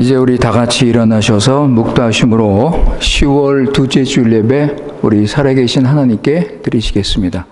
이제 우리 다 같이 일어나셔서 묵도하심으로 10월 둘째 주일 예배 우리 살아계신 하나님께 드리시겠습니다.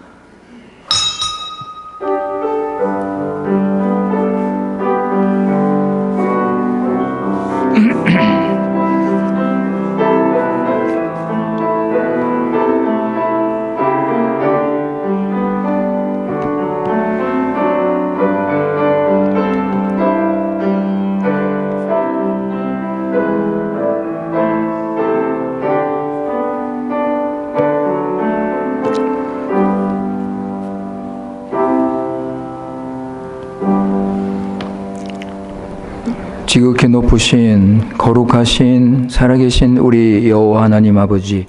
지극히 높으신 거룩하신 살아계신 우리 여호와 하나님 아버지,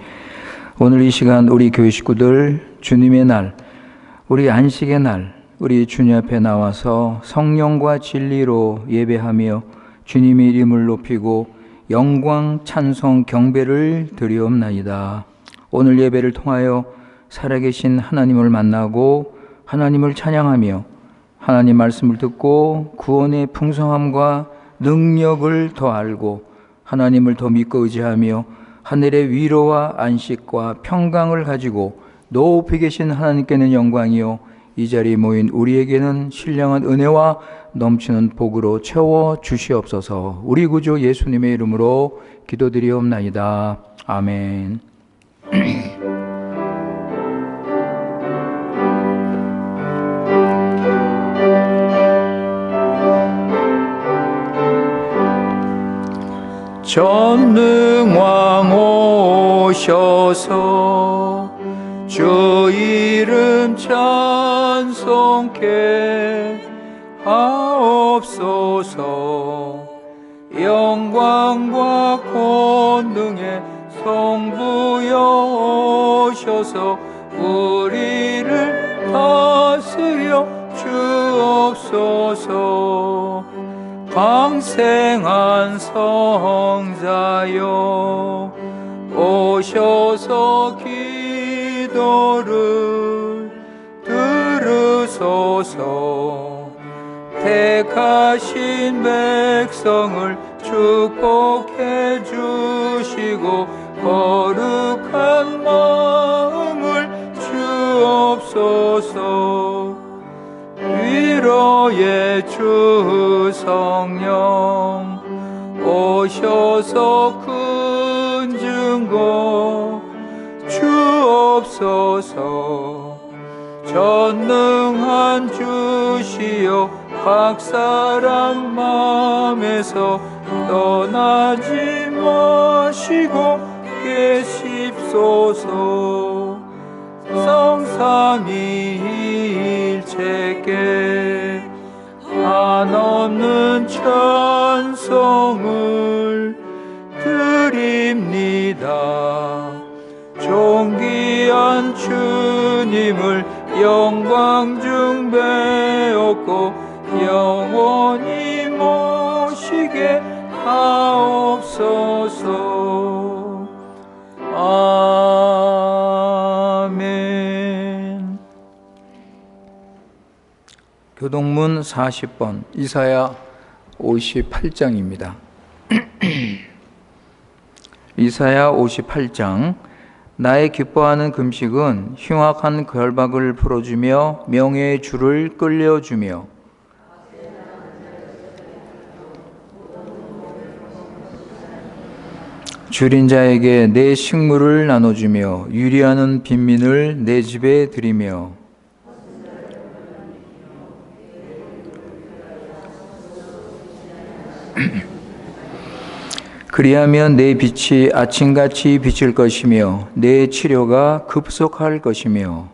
오늘 이 시간 우리 교회 식구들 주님의 날, 우리 안식의 날, 우리 주님 앞에 나와서 성령과 진리로 예배하며 주님의 이름을 높이고 영광 찬송 경배를 드리옵나이다. 오늘 예배를 통하여 살아계신 하나님을 만나고 하나님을 찬양하며 하나님 말씀을 듣고 구원의 풍성함과 능력을 더 알고 하나님을 더 믿고 의지하며 하늘의 위로와 안식과 평강을 가지고 높이 계신 하나님께는 영광이요 이 자리에 모인 우리에게는 신령한 은혜와 넘치는 복으로 채워 주시옵소서. 우리 구주 예수님의 이름으로 기도드리옵나이다. 아멘. 전능왕 오셔서 주 이름 찬송케 하옵소서. 영광과 권능의 성부여 오셔서 우리를 다스려 주옵소서. 강생한 성자여 오셔서 기도를 들으소서. 택하신 백성을 축복해 주시고 거룩한 마음을 주옵소서. 위로의 주 성령 오셔서 큰 증거 주옵소서. 전능한 주시여 각 사람 마음에서 떠나지 마시고 계십소서. 성삼위일체께 한없는 찬송을 드립니다. 존귀한 주님을 영광 중배옵고 영원히 모시게 하옵소서. 아멘. 교동문 40번 이사야 58장입니다. 이사야 58장. 나의 기뻐하는 금식은 흉악한 결박을 풀어주며 명예의 줄을 끌려주며 줄인 자에게 내 식물을 나눠주며 유리하는 빈민을 내 집에 들이며 그리하면 내 빛이 아침같이 비칠 것이며 내 치료가 급속할 것이며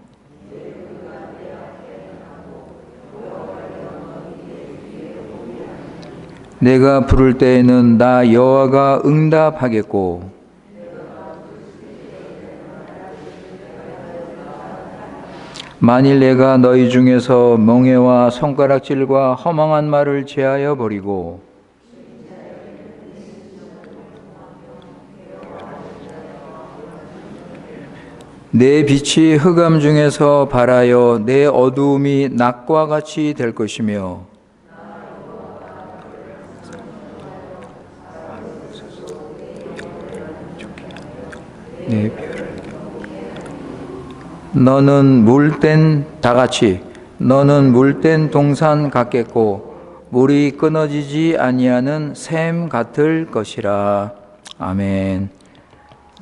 내가 부를 때에는 나 여호와가 응답하겠고 만일 내가 너희 중에서 멍에와 손가락질과 허망한 말을 제하여 버리고 내 빛이 흑암 중에서 발하여 내 어두움이 낮과 같이 될 것이며 내 별을 너는 물된 다같이 너는 물된 동산 같겠고 물이 끊어지지 아니하는 샘 같을 것이라. 아멘.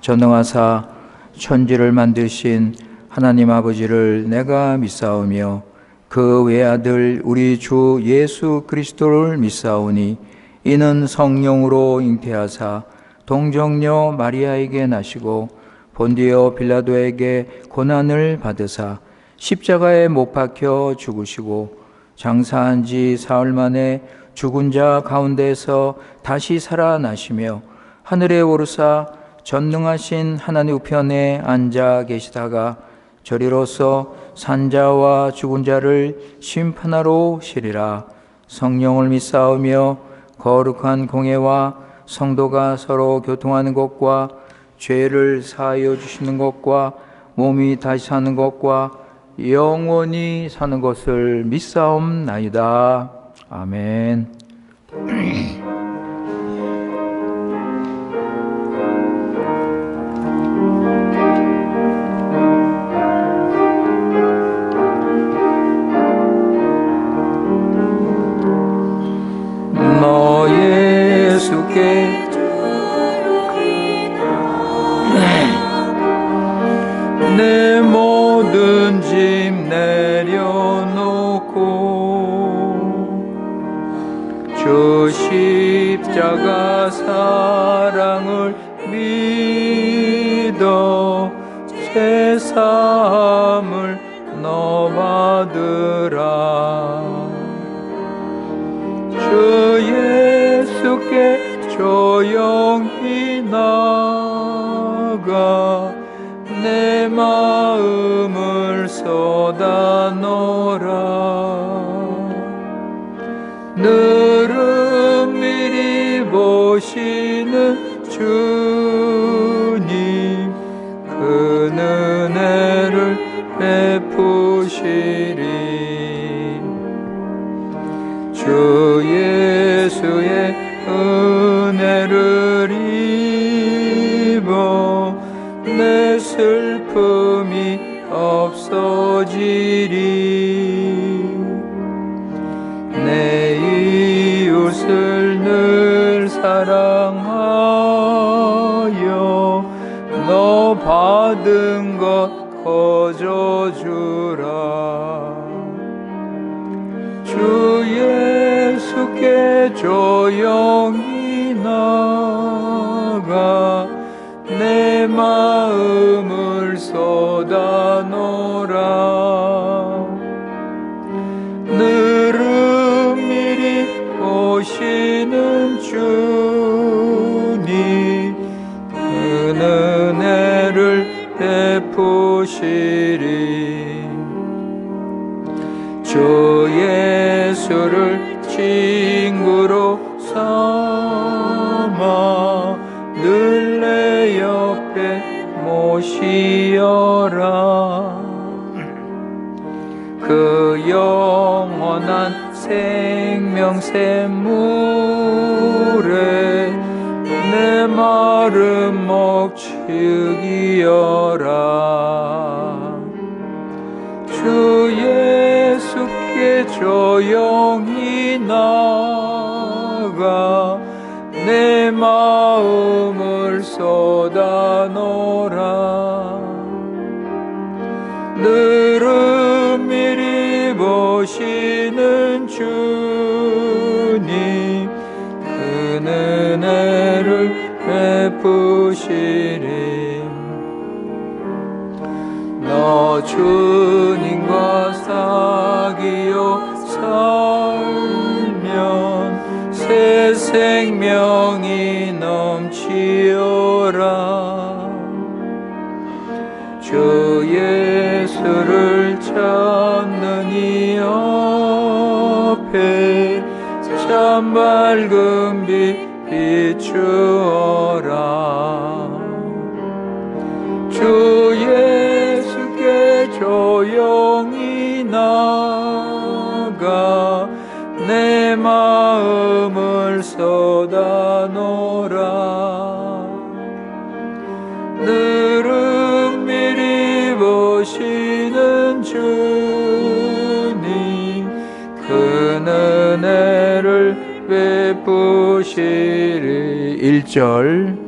전능하사 천지를 만드신 하나님 아버지를 내가 믿사오며 그 외아들 우리 주 예수 그리스도를 믿사오니 이는 성령으로 잉태하사 동정녀 마리아에게 나시고 본디오 빌라도에게 고난을 받으사 십자가에 못 박혀 죽으시고 장사한 지 사흘 만에 죽은 자 가운데서 다시 살아나시며 하늘에 오르사 전능하신 하나님 우편에 앉아 계시다가 저리로서 산자와 죽은 자를 심판하러 오시리라. 성령을 믿사오며 거룩한 공예와 성도가 서로 교통하는 것과 죄를 사하여 주시는 것과 몸이 다시 사는 것과 영원히 사는 것을 믿사옵나이다. 아멘. 너 예수께 내 모든 짐 내려놓고 주 십자가 사랑을 믿어 제 사함을 너 받으라. 주 예수께 조용히 나가 내 마음을 쏟아놓으라. 늘은 미리 보시는 주님 그 은혜를 베푸시리. 주 예수의 은혜를 입어 내 슬픔이 없어지리. 내 이웃을 늘 사랑하여 너 받은 것 거저주라. 주 예수께 조용히 나가 내 마음을 쏟아놓으라. 늘은 미리 오시는 주님 그 은혜를 베푸시리. 주 예수를 친구로 삼아 늘 내 옆에 모시어라. 그 영원한 생명샘 물에 내 마른 목 죽이어라. 주 예수께 조용히 나가 내 마음을 쏟아놓으라. 늘은 미리 보시는 주님 그 은혜를 베푸시리. 너 주님과 사귀어 살면 새 생명이 넘치어라. 주 예수를 찾는 이 앞에 참 밝은 빛 비추어라. 주 예수께 조용히 나가 내 마음을 쏟아놓으라. 늘 베푸시리. 1절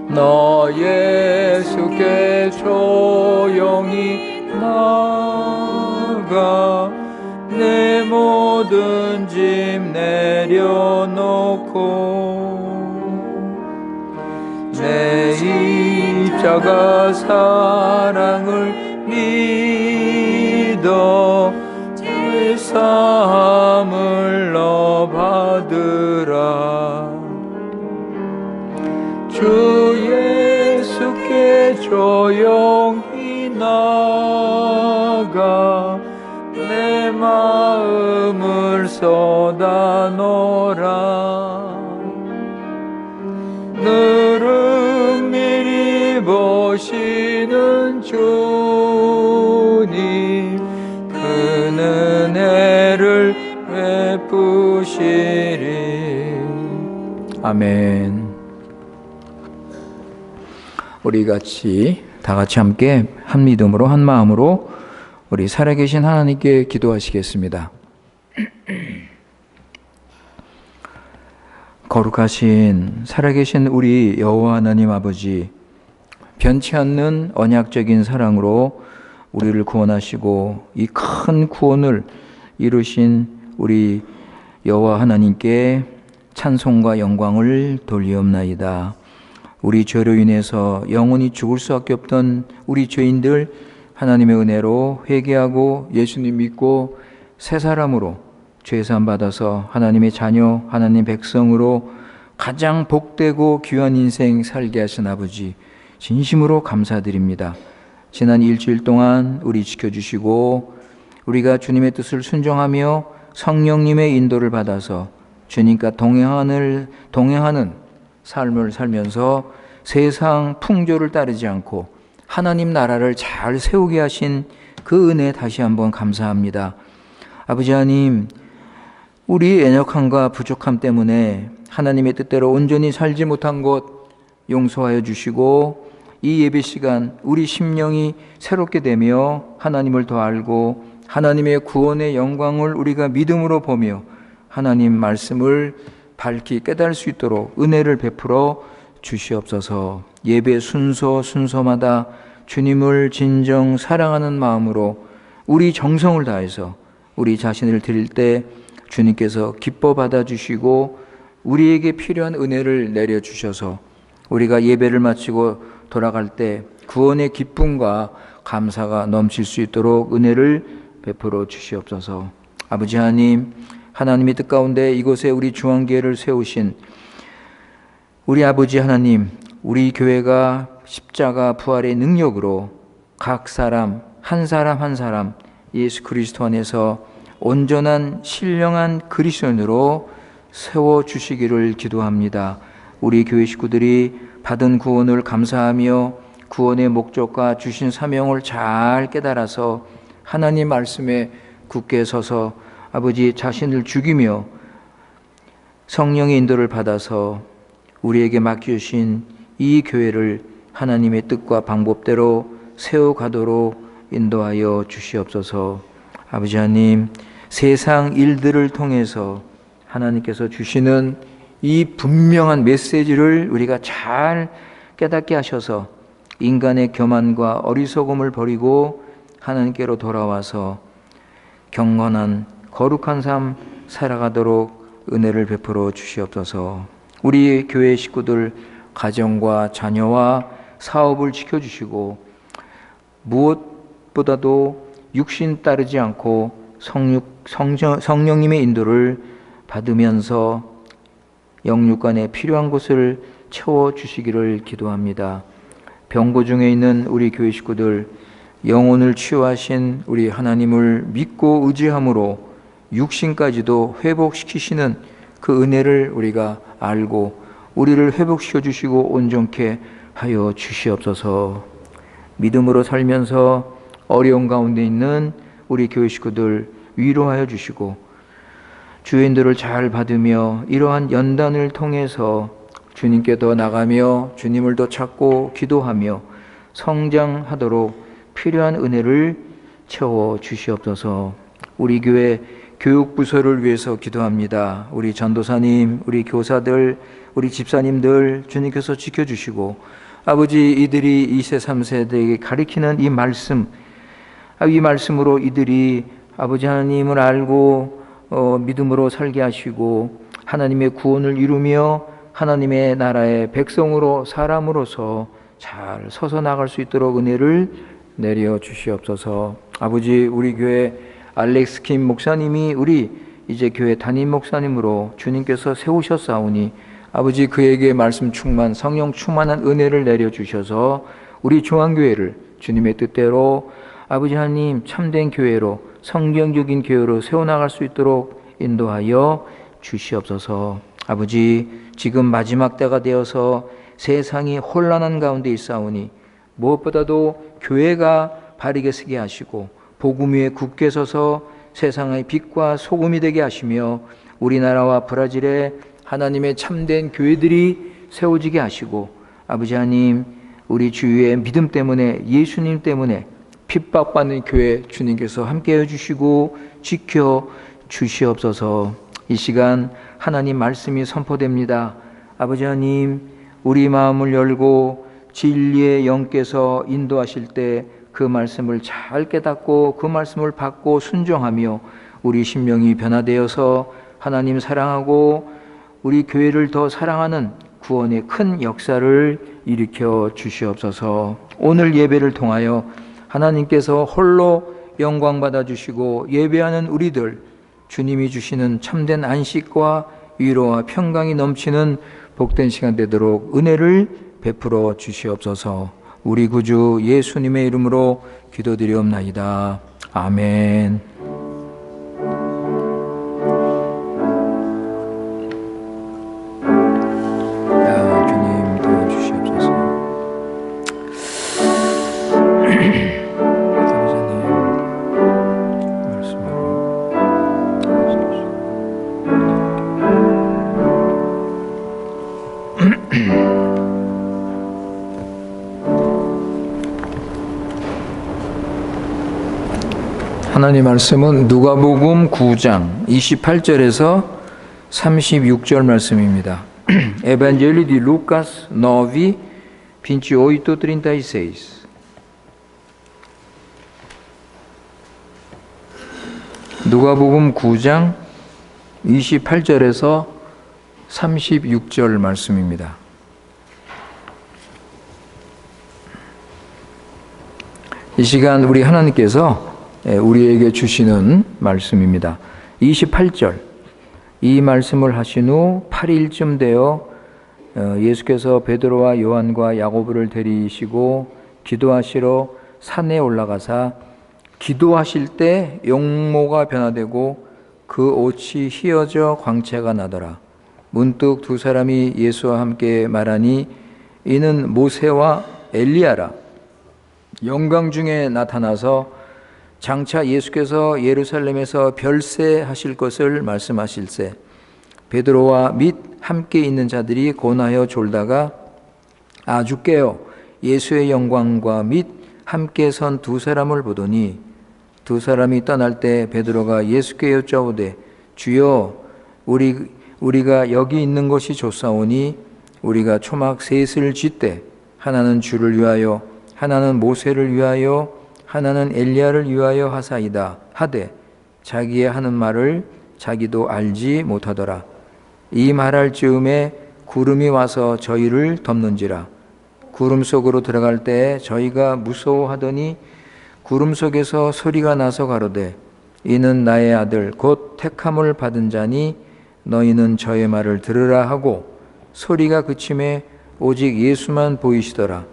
너 예수께 조용히 나가 내 모든 짐 내려놓고 내 입자가 사랑을 믿어 죄 사함을 너 받으라. 주 예수께 조용히 나가 내 마음을 쏟아놓으라. 늘은 미리 보시는 주님 큰 은혜를 베푸시리. 아멘. 우리 다 같이 함께 한 믿음으로 한 마음으로 우리 살아계신 하나님께 기도하시겠습니다. 거룩하신 살아계신 우리 여호와 하나님 아버지, 변치 않는 언약적인 사랑으로 우리를 구원하시고 이 큰 구원을 이루신 우리 여호와 하나님께 찬송과 영광을 돌리옵나이다. 우리 죄로 인해서 영원히 죽을 수밖에 없던 우리 죄인들 하나님의 은혜로 회개하고 예수님 믿고 새 사람으로 죄사함 받아서 하나님의 자녀, 하나님 백성으로 가장 복되고 귀한 인생 살게 하신 아버지, 진심으로 감사드립니다. 지난 일주일 동안 우리 지켜주시고 우리가 주님의 뜻을 순종하며 성령님의 인도를 받아서 주님과 동행하는 삶을 살면서 세상 풍조를 따르지 않고 하나님 나라를 잘 세우게 하신 그 은혜 다시 한번 감사합니다. 아버지 하나님, 우리 연약함과 부족함 때문에 하나님의 뜻대로 온전히 살지 못한 것 용서하여 주시고 이 예배 시간 우리 심령이 새롭게 되며 하나님을 더 알고 하나님의 구원의 영광을 우리가 믿음으로 보며 하나님 말씀을 밝히 깨달을 수 있도록 은혜를 베풀어 주시옵소서. 예배 순서마다 주님을 진정 사랑하는 마음으로 우리 정성을 다해서 우리 자신을 드릴 때 주님께서 기뻐 받아주시고 우리에게 필요한 은혜를 내려주셔서 우리가 예배를 마치고 돌아갈 때 구원의 기쁨과 감사가 넘칠 수 있도록 은혜를 베풀어 주시옵소서. 아버지 하나님, 하나님의 뜻 가운데 이곳에 우리 중앙교회를 세우신 우리 아버지 하나님, 우리 교회가 십자가 부활의 능력으로 각 사람 한 사람 예수 그리스도 안에서 온전한 신령한 그리스도인으로 세워주시기를 기도합니다. 우리 교회 식구들이 받은 구원을 감사하며 구원의 목적과 주신 사명을 잘 깨달아서 하나님 말씀에 굳게 서서 아버지 자신을 죽이며 성령의 인도를 받아서 우리에게 맡겨주신 이 교회를 하나님의 뜻과 방법대로 세워가도록 인도하여 주시옵소서. 아버지 하나님, 세상 일들을 통해서 하나님께서 주시는 이 분명한 메시지를 우리가 잘 깨닫게 하셔서 인간의 교만과 어리석음을 버리고 하나님께로 돌아와서 경건한 거룩한 삶 살아가도록 은혜를 베풀어 주시옵소서. 우리 교회 식구들 가정과 자녀와 사업을 지켜주시고 무엇보다도 육신 따르지 않고 성령님의 인도를 받으면서 영육간에 필요한 것을 채워주시기를 기도합니다. 병고 중에 있는 우리 교회 식구들 영혼을 치유하신 우리 하나님을 믿고 의지함으로 육신까지도 회복시키시는 그 은혜를 우리가 알고 우리를 회복시켜 주시고 온전케 하여 주시옵소서. 믿음으로 살면서 어려운 가운데 있는 우리 교회 식구들 위로하여 주시고 주인들을 잘 받으며 이러한 연단을 통해서 주님께 더 나가며 주님을 더 찾고 기도하며 성장하도록 필요한 은혜를 채워 주시옵소서. 우리 교회 교육부서를 위해서 기도합니다. 우리 전도사님, 우리 교사들, 우리 집사님들 주님께서 지켜주시고, 아버지, 이들이 2세, 3세대에게 가리키는 이 말씀으로 이들이 아버지 하나님을 알고 믿음으로 살게 하시고 하나님의 구원을 이루며 하나님의 나라의 백성으로 사람으로서 잘 서서 나갈 수 있도록 은혜를 내려 주시옵소서. 아버지, 우리 교회 알렉스 킴 목사님이 우리 이제 교회 담임 목사님으로 주님께서 세우셨사오니 아버지, 그에게 말씀 충만, 성령 충만한 은혜를 내려 주셔서 우리 중앙교회를 주님의 뜻대로 아버지 하나님 참된 교회로, 성경적인 교회로 세워나갈 수 있도록 인도하여 주시옵소서. 아버지, 지금 마지막 때가 되어서 세상이 혼란한 가운데 있사오니 무엇보다도 교회가 바르게 서게 하시고 복음 위에 굳게 서서 세상의 빛과 소금이 되게 하시며 우리나라와 브라질에 하나님의 참된 교회들이 세워지게 하시고 아버지 하나님, 우리 주위의 믿음 때문에, 예수님 때문에 핍박받는 교회 주님께서 함께해 주시고 지켜 주시옵소서. 이 시간 하나님 말씀이 선포됩니다. 아버지 하나님, 우리 마음을 열고 진리의 영께서 인도하실 때 그 말씀을 잘 깨닫고 그 말씀을 받고 순종하며 우리 심령이 변화되어서 하나님 사랑하고 우리 교회를 더 사랑하는 구원의 큰 역사를 일으켜 주시옵소서. 오늘 예배를 통하여 하나님께서 홀로 영광 받아 주시고 예배하는 우리들 주님이 주시는 참된 안식과 위로와 평강이 넘치는 복된 시간 되도록 은혜를 베풀어 주시옵소서. 우리 구주 예수님의 이름으로 기도드리옵나이다. 아멘. 주님 도와주시옵소서. 하나님 말씀은 누가복음 9장 28절에서 36절 말씀입니다. Evangelho de Lucas 9, 28, 36. 누가복음 9장 28절에서 36절 말씀입니다. 이 시간 우리 하나님께서 우리에게 주시는 말씀입니다. 28절, 이 말씀을 하신 후 8일쯤 되어 예수께서 베드로와 요한과 야고보를 데리시고 기도하시러 산에 올라가사 기도하실 때 용모가 변화되고 그 옷이 휘어져 광채가 나더라. 문득 두 사람이 예수와 함께 말하니 이는 모세와 엘리야라. 영광 중에 나타나서 장차 예수께서 예루살렘에서 별세하실 것을 말씀하실세. 베드로와 및 함께 있는 자들이 고나여 졸다가 아주 깨어 예수의 영광과 및 함께 선 두 사람을 보더니 두 사람이 떠날 때 베드로가 예수께 여짜오되 주여 우리가 여기 있는 것이 좋사오니 우리가 초막 셋을 짓되 하나는 주를 위하여 하나는 모세를 위하여 하나는 엘리야를 위하여 하사이다 하되 자기의 하는 말을 자기도 알지 못하더라. 이 말할 즈음에 구름이 와서 저희를 덮는지라. 구름 속으로 들어갈 때 저희가 무서워하더니 구름 속에서 소리가 나서 가로되 이는 나의 아들 곧 택함을 받은 자니 너희는 저의 말을 들으라 하고 소리가 그침에 오직 예수만 보이시더라.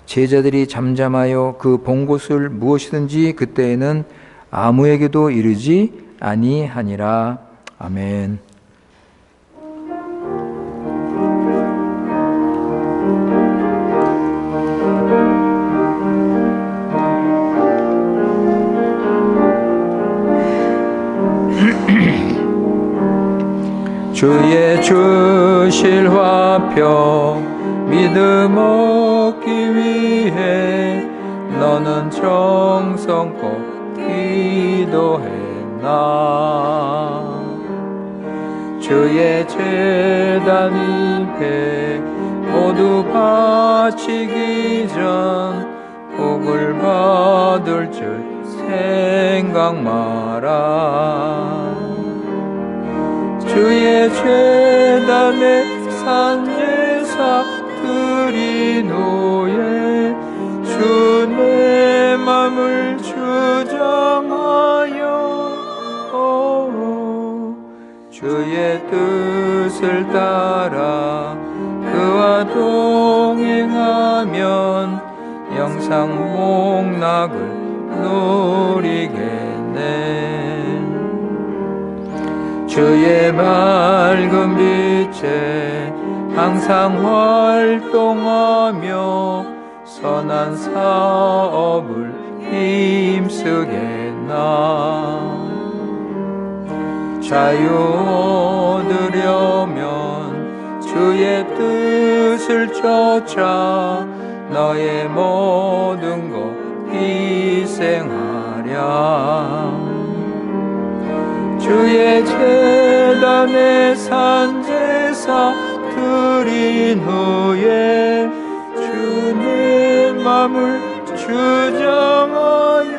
제자들이 잠잠하여 그 본 곳을 무엇이든지 그때에는 아무에게도 이르지 아니하니라. 아멘. 주의 주실 화평 믿음 얻기 위해 너는 정성껏 기도해 주의 제단 위에 모두 바치기 전 복을 받을 줄 생각 마라. 주의 제단에 산제사 드린 후에 주 내 맘을 주장하여 주의 뜻을 따라 그와 동행하면 영상 복락을 누리겠네. 주의 맑은 빛에 항상 활동하며 선한 사업을 힘쓰겠나. 자유 얻으려면 주의 뜻을 쫓아 너의 모든 것 희생하랴. 주의 제단에 산제사 드린 후에 주 내 맘을 주장하여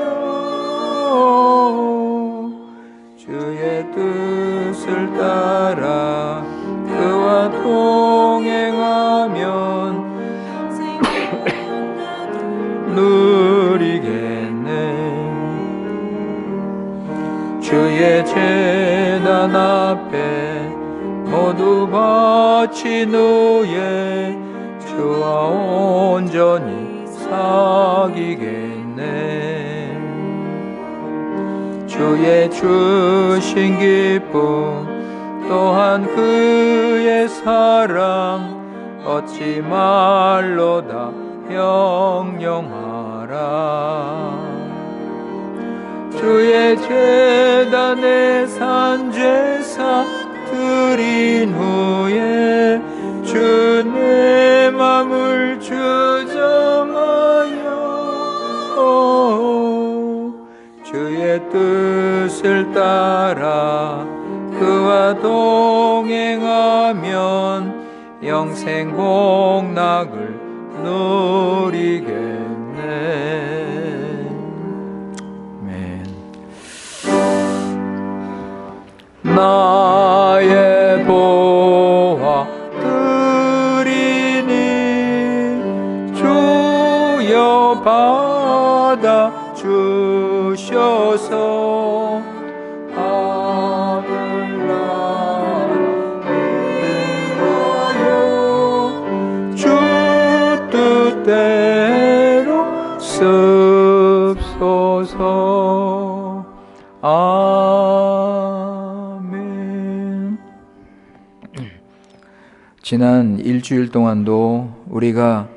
주의 뜻을 따라 그와 동행하면 누리겠네. 주의 제단 앞에 모두 바친 후에 주와 온전히 사귀겠네. 주의 주신 기쁨 또한 그의 사랑 어찌 말로 다 형용하라. 주의 제단에 산제사 드린 후에 주 내 맘을 주장하여 주의 뜻을 따라 그와 동행하면 영생 복락을 누리겠네. 아멘. 나의 보화 드리니 주여 받아 주셔서 하늘나라 인하여 주 뜻대로 습소서. 아멘. 지난 일주일 동안도 우리가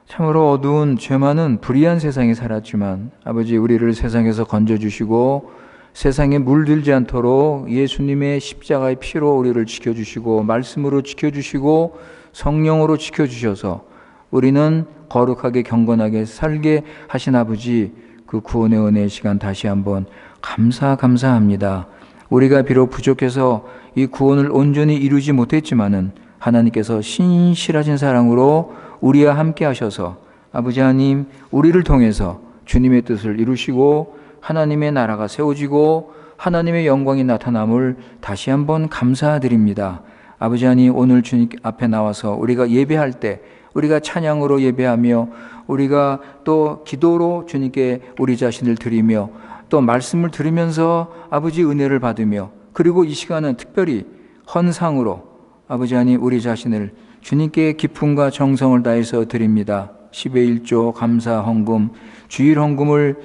참으로 어두운 죄 많은 불의한 세상에 살았지만 아버지 우리를 세상에서 건져주시고 세상에 물들지 않도록 예수님의 십자가의 피로 우리를 지켜주시고 말씀으로 지켜주시고 성령으로 지켜주셔서 우리는 거룩하게 경건하게 살게 하신 아버지, 그 구원의 은혜의 시간 다시 한번 감사합니다. 우리가 비록 부족해서 이 구원을 온전히 이루지 못했지만은 하나님께서 신실하신 사랑으로 우리와 함께 하셔서 아버지 하나님 우리를 통해서 주님의 뜻을 이루시고 하나님의 나라가 세워지고 하나님의 영광이 나타남을 다시 한번 감사드립니다. 아버지 하나님 오늘 주님 앞에 나와서 우리가 예배할 때 우리가 찬양으로 예배하며 우리가 또 기도로 주님께 우리 자신을 드리며 또 말씀을 들으면서 아버지 은혜를 받으며 그리고 이 시간은 특별히 헌상으로 아버지 하나님 우리 자신을 주님께 기쁨과 정성을 다해서 드립니다. 10의 1조 감사 헌금 주일 헌금을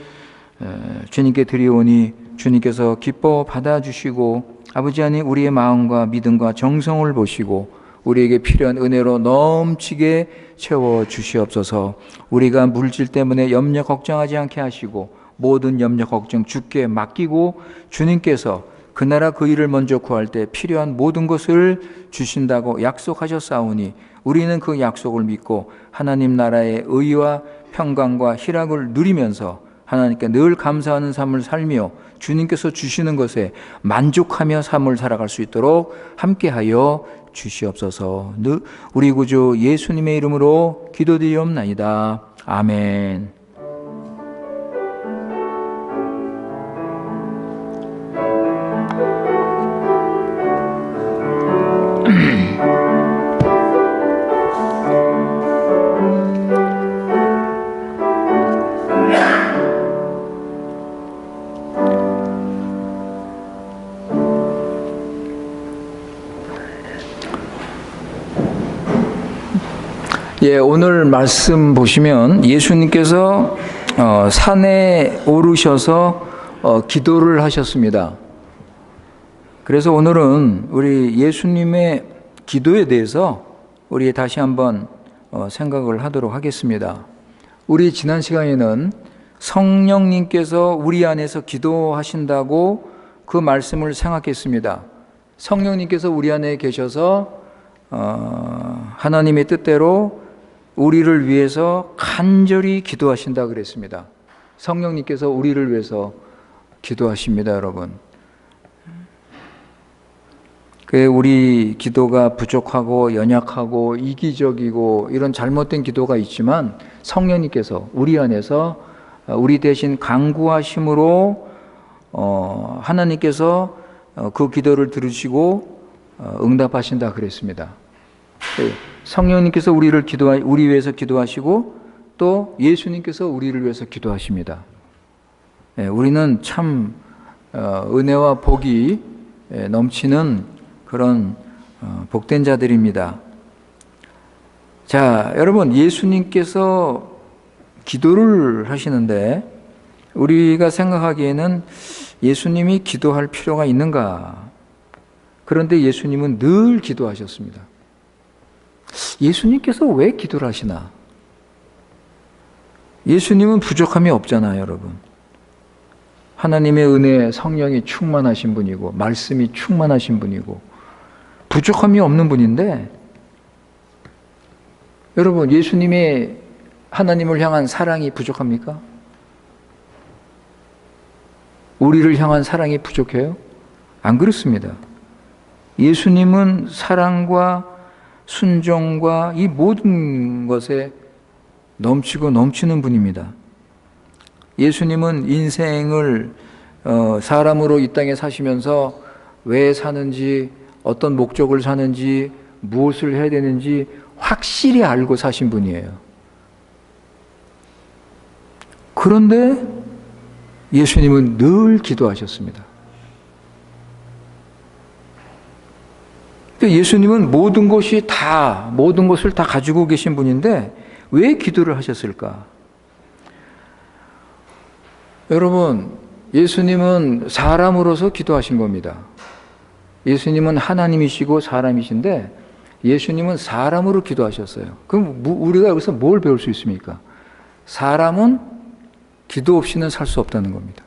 주님께 드리오니 주님께서 기뻐 받아주시고 아버지 하나님 우리의 마음과 믿음과 정성을 보시고 우리에게 필요한 은혜로 넘치게 채워주시옵소서. 우리가 물질 때문에 염려 걱정하지 않게 하시고 모든 염려 걱정 주께 맡기고 주님께서 그 나라 그 일을 먼저 구할 때 필요한 모든 것을 주신다고 약속하셨사오니 우리는 그 약속을 믿고 하나님 나라의 의와 평강과 희락을 누리면서 하나님께 늘 감사하는 삶을 살며 주님께서 주시는 것에 만족하며 삶을 살아갈 수 있도록 함께하여 주시옵소서. 우리 구주 예수님의 이름으로 기도드리옵나이다. 아멘. 예, 오늘 말씀 보시면 예수님께서 산에 오르셔서 기도를 하셨습니다. 그래서 오늘은 우리 예수님의 기도에 대해서 우리 다시 한번 생각을 하도록 하겠습니다. 우리 지난 시간에는 성령님께서 우리 안에서 기도하신다고 그 말씀을 생각했습니다. 성령님께서 우리 안에 계셔서 하나님의 뜻대로 우리를 위해서 간절히 기도하신다 그랬습니다. 성령님께서 우리를 위해서 기도하십니다, 여러분. 우리 기도가 부족하고 연약하고 이기적이고 이런 잘못된 기도가 있지만 성령님께서 우리 안에서 우리 대신 간구하심으로 하나님께서 그 기도를 들으시고 응답하신다 그랬습니다. 성령님께서 우리 위해서 기도하시고 또 예수님께서 우리를 위해서 기도하십니다. 우리는 참 은혜와 복이 넘치는 그런 복된 자들입니다. 자, 여러분, 예수님께서 기도를 하시는데 우리가 생각하기에는 예수님이 기도할 필요가 있는가? 그런데 예수님은 늘 기도하셨습니다. 예수님께서 왜 기도를 하시나? 예수님은 부족함이 없잖아요, 여러분. 하나님의 은혜, 성령이 충만하신 분이고 말씀이 충만하신 분이고 부족함이 없는 분인데, 여러분, 예수님의 하나님을 향한 사랑이 부족합니까? 우리를 향한 사랑이 부족해요? 안 그렇습니다. 예수님은 사랑과 순종과 이 모든 것에 넘치고 넘치는 분입니다. 예수님은 인생을 사람으로 이 땅에 사시면서 왜 사는지, 어떤 목적을 사는지, 무엇을 해야 되는지 확실히 알고 사신 분이에요. 그런데 예수님은 늘 기도하셨습니다. 예수님은 모든 것을 다 가지고 계신 분인데 왜 기도를 하셨을까? 여러분, 예수님은 사람으로서 기도하신 겁니다. 예수님은 하나님이시고 사람이신데 예수님은 사람으로 기도하셨어요. 그럼 우리가 여기서 뭘 배울 수 있습니까? 사람은 기도 없이는 살 수 없다는 겁니다.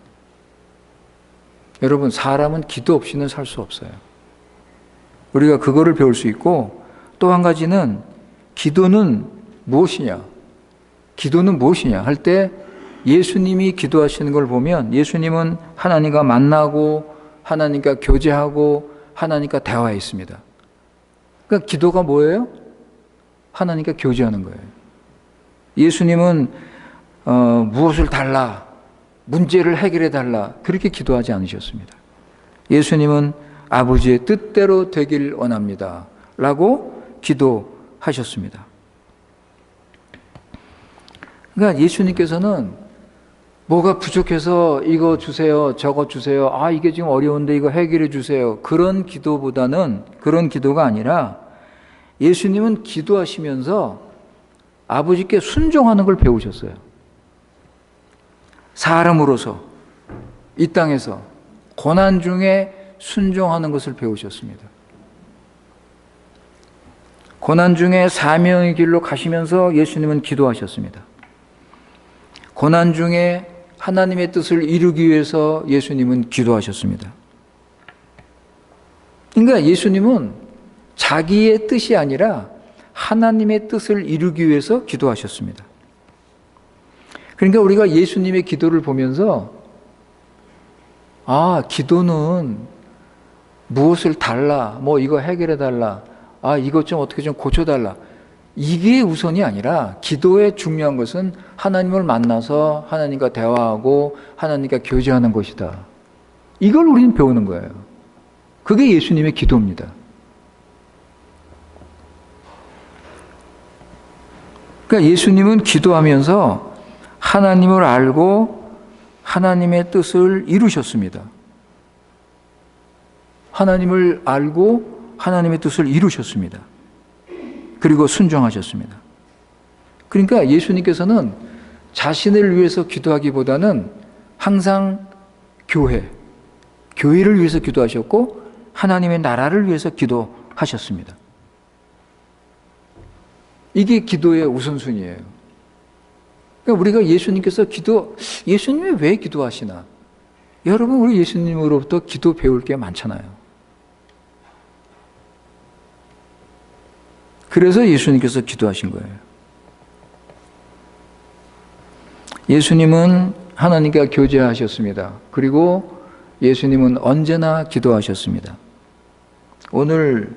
여러분, 사람은 기도 없이는 살 수 없어요. 우리가 그거를 배울 수 있고, 또 한 가지는 기도는 무엇이냐? 기도는 무엇이냐? 할 때 예수님이 기도하시는 걸 보면 예수님은 하나님과 만나고 하나님과 교제하고 하나님과 대화했습니다. 그러니까 기도가 뭐예요? 하나님과 교제하는 거예요. 예수님은 무엇을 달라, 문제를 해결해 달라, 그렇게 기도하지 않으셨습니다. 예수님은 아버지의 뜻대로 되길 원합니다 라고 기도하셨습니다. 그러니까 예수님께서는 뭐가 부족해서 이거 주세요, 저거 주세요, 이게 지금 어려운데 이거 해결해 주세요, 그런 기도가 아니라 예수님은 기도하시면서 아버지께 순종하는 걸 배우셨어요. 사람으로서 이 땅에서 고난 중에 순종하는 것을 배우셨습니다. 고난 중에 사명의 길로 가시면서 예수님은 기도하셨습니다. 고난 중에 하나님의 뜻을 이루기 위해서 예수님은 기도하셨습니다. 그러니까 예수님은 자기의 뜻이 아니라 하나님의 뜻을 이루기 위해서 기도하셨습니다. 그러니까 우리가 예수님의 기도를 보면서 기도는 무엇을 달라, 뭐 이거 해결해 달라, 이것 좀 어떻게 좀 고쳐 달라, 이게 우선이 아니라 기도의 중요한 것은 하나님을 만나서 하나님과 대화하고 하나님과 교제하는 것이다. 이걸 우리는 배우는 거예요. 그게 예수님의 기도입니다. 그러니까 예수님은 기도하면서 하나님을 알고 하나님의 뜻을 이루셨습니다. 하나님을 알고 하나님의 뜻을 이루셨습니다. 그리고 순종하셨습니다. 그러니까 예수님께서는 자신을 위해서 기도하기보다는 항상 교회를 위해서 기도하셨고 하나님의 나라를 위해서 기도하셨습니다. 이게 기도의 우선순위예요. 그러니까 우리가 예수님이 왜 기도하시나? 여러분, 우리 예수님으로부터 기도 배울 게 많잖아요. 그래서 예수님께서 기도하신 거예요. 예수님은 하나님과 교제하셨습니다. 그리고 예수님은 언제나 기도하셨습니다. 오늘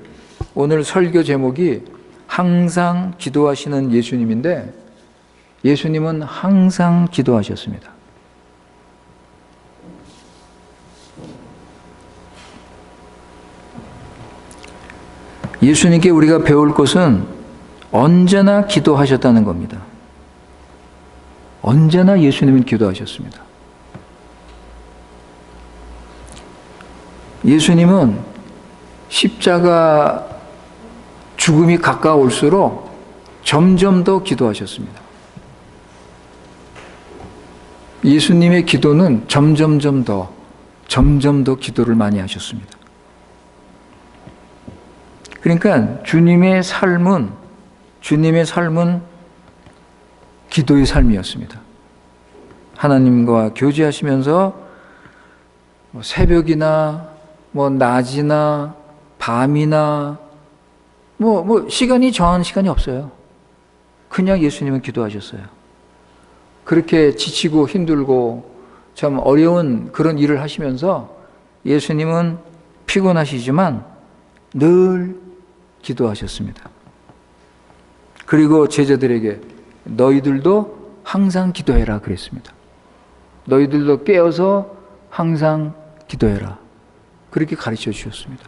설교 제목이 항상 기도하시는 예수님인데, 예수님은 항상 기도하셨습니다. 예수님께 우리가 배울 것은 언제나 기도하셨다는 겁니다. 언제나 예수님은 기도하셨습니다. 예수님은 십자가 죽음이 가까울수록 점점 더 기도하셨습니다. 예수님의 기도는 점점 더 기도를 많이 하셨습니다. 그러니까 주님의 삶은 기도의 삶이었습니다. 하나님과 교제하시면서 새벽이나 낮이나 밤이나 시간이 정한 시간이 없어요. 그냥 예수님은 기도하셨어요. 그렇게 지치고 힘들고 참 어려운 그런 일을 하시면서 예수님은 피곤하시지만 늘 기도하셨습니다. 그리고 제자들에게 너희들도 항상 기도해라 그랬습니다. 너희들도 깨어서 항상 기도해라. 그렇게 가르쳐 주셨습니다.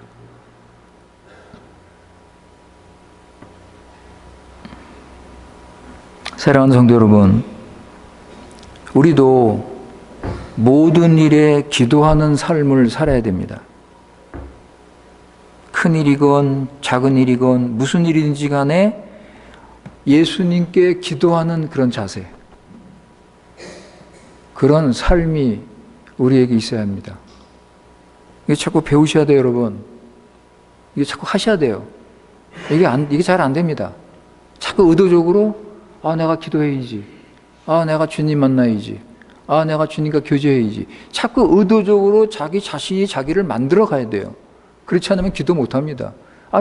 사랑하는 성도 여러분, 우리도 모든 일에 기도하는 삶을 살아야 됩니다. 큰 일이건 작은 일이건 무슨 일인지 간에 예수님께 기도하는 그런 자세, 그런 삶이 우리에게 있어야 합니다. 이게 자꾸 배우셔야 돼요, 여러분. 이게 자꾸 하셔야 돼요. 이게 잘 안 됩니다. 자꾸 의도적으로 내가 기도해야지, 내가 주님 만나야지, 내가 주님과 교제해야지, 자꾸 의도적으로 자기 자신이 자기를 만들어 가야 돼요. 그렇지 않으면 기도 못 합니다.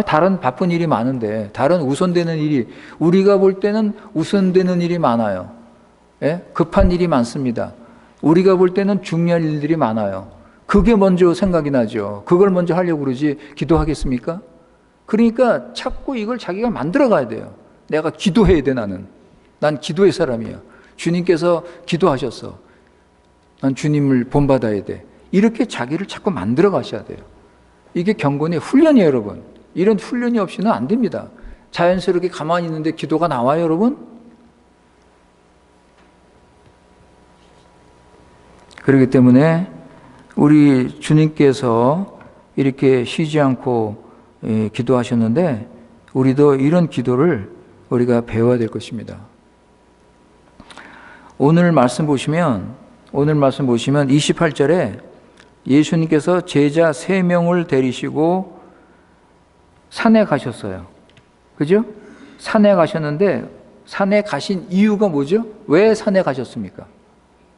다른 바쁜 일이 많은데, 다른 우선되는 일이, 우리가 볼 때는 우선되는 일이 많아요. 예? 급한 일이 많습니다. 우리가 볼 때는 중요한 일들이 많아요. 그게 먼저 생각이 나죠. 그걸 먼저 하려고 그러지 기도하겠습니까? 그러니까 자꾸 이걸 자기가 만들어 가야 돼요. 내가 기도해야 돼, 나는. 난 기도의 사람이야. 주님께서 기도하셨어. 난 주님을 본받아야 돼. 이렇게 자기를 자꾸 만들어 가셔야 돼요. 이게 경건의 훈련이에요, 여러분. 이런 훈련이 없이는 안 됩니다. 자연스럽게 가만히 있는데 기도가 나와요, 여러분? 그렇기 때문에 우리 주님께서 이렇게 쉬지 않고 기도하셨는데 우리도 이런 기도를 우리가 배워야 될 것입니다. 오늘 말씀 보시면 28절에 예수님께서 제자 3명을 데리시고 산에 가셨어요. 그죠? 산에 가셨는데 산에 가신 이유가 뭐죠? 왜 산에 가셨습니까?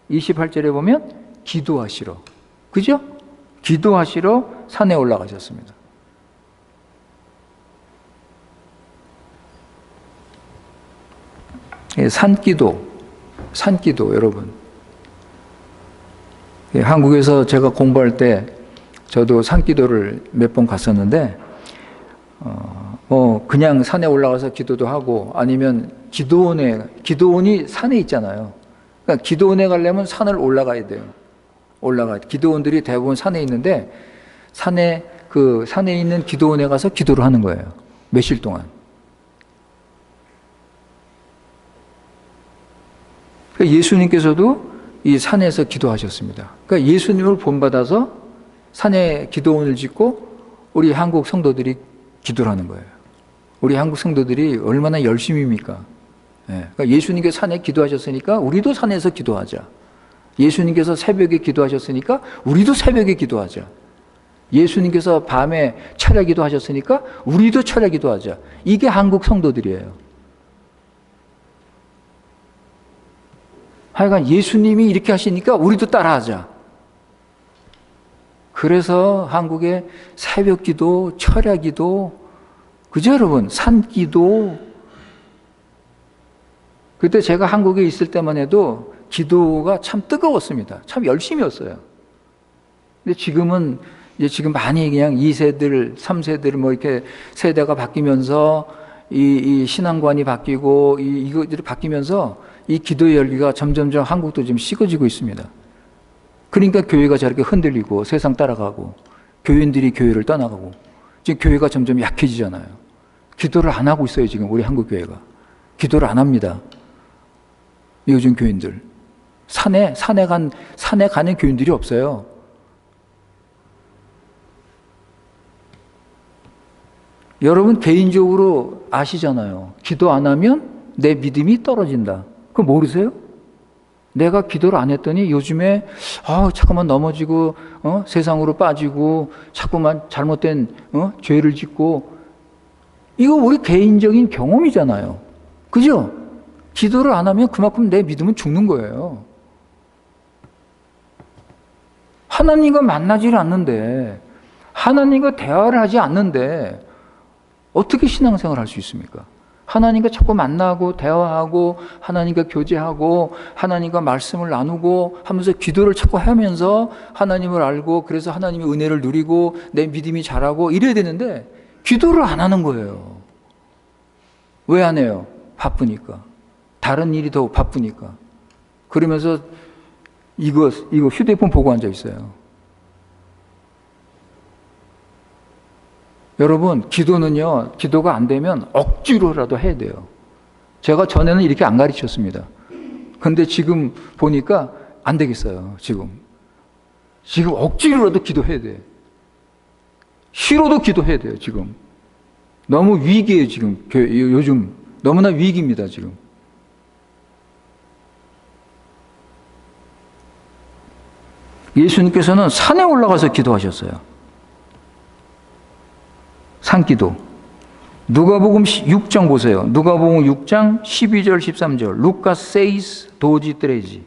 28절에 보면 기도하시러. 그죠? 기도하시러 산에 올라가셨습니다. 산기도. 산기도 여러분. 한국에서 제가 공부할 때 저도 산기도를 몇 번 갔었는데 그냥 산에 올라가서 기도도 하고 아니면 기도원이 산에 있잖아요. 그러니까 기도원에 가려면 산을 올라가야 돼요. 기도원들이 대부분 산에 있는데 산에 있는 기도원에 가서 기도를 하는 거예요. 며칠 동안. 그러니까 예수님께서도 이 산에서 기도하셨습니다. 그러니까 예수님을 본받아서 산에 기도원을 짓고 우리 한국 성도들이 기도를 하는 거예요. 우리 한국 성도들이 얼마나 열심입니까? 그러니까 예수님께서 산에 기도하셨으니까 우리도 산에서 기도하자. 예수님께서 새벽에 기도하셨으니까 우리도 새벽에 기도하자. 예수님께서 밤에 철야 기도하셨으니까 우리도 철야 기도하자. 이게 한국 성도들이에요. 하여간 예수님이 이렇게 하시니까 우리도 따라하자. 그래서 한국의 새벽 기도, 철야 기도, 그죠 여러분? 산 기도. 그때 제가 한국에 있을 때만 해도 기도가 참 뜨거웠습니다. 참 열심이었어요. 근데 지금 많이 그냥 2세들, 3세들 뭐 이렇게 세대가 바뀌면서 이 신앙관이 바뀌고 이것들이 바뀌면서 이 기도의 열기가 점점점 한국도 좀 식어지고 있습니다. 그러니까 교회가 저렇게 흔들리고 세상 따라가고 교인들이 교회를 떠나가고 지금 교회가 점점 약해지잖아요. 기도를 안 하고 있어요. 지금 우리 한국 교회가. 기도를 안 합니다. 요즘 교인들. 산에 가는 교인들이 없어요. 여러분 개인적으로 아시잖아요. 기도 안 하면 내 믿음이 떨어진다. 그거 모르세요? 내가 기도를 안 했더니 요즘에 자꾸만 넘어지고 세상으로 빠지고 자꾸만 잘못된 죄를 짓고 이거 우리 개인적인 경험이잖아요. 그죠? 기도를 안 하면 그만큼 내 믿음은 죽는 거예요. 하나님과 만나지를 않는데 하나님과 대화를 하지 않는데 어떻게 신앙생활을 할 수 있습니까? 하나님과 자꾸 만나고 대화하고 하나님과 교제하고 하나님과 말씀을 나누고 하면서 기도를 자꾸 하면서 하나님을 알고 그래서 하나님의 은혜를 누리고 내 믿음이 자라고 이래야 되는데 기도를 안 하는 거예요. 왜 안 해요? 바쁘니까. 다른 일이 더 바쁘니까. 그러면서 이거 휴대폰 보고 앉아 있어요. 여러분, 기도가 안 되면 억지로라도 해야 돼요. 제가 전에는 이렇게 안 가르쳤습니다. 근데 지금 보니까 안 되겠어요, 지금 억지로라도 기도해야 돼. 싫어도 기도해야 돼요, 지금. 너무 위기예요, 지금. 요즘. 너무나 위기입니다, 지금. 예수님께서는 산에 올라가서 기도하셨어요. 산기도. 누가복음 6장 보세요. 누가복음 6장 12절 13절. 루카 세이스 도지 트레지.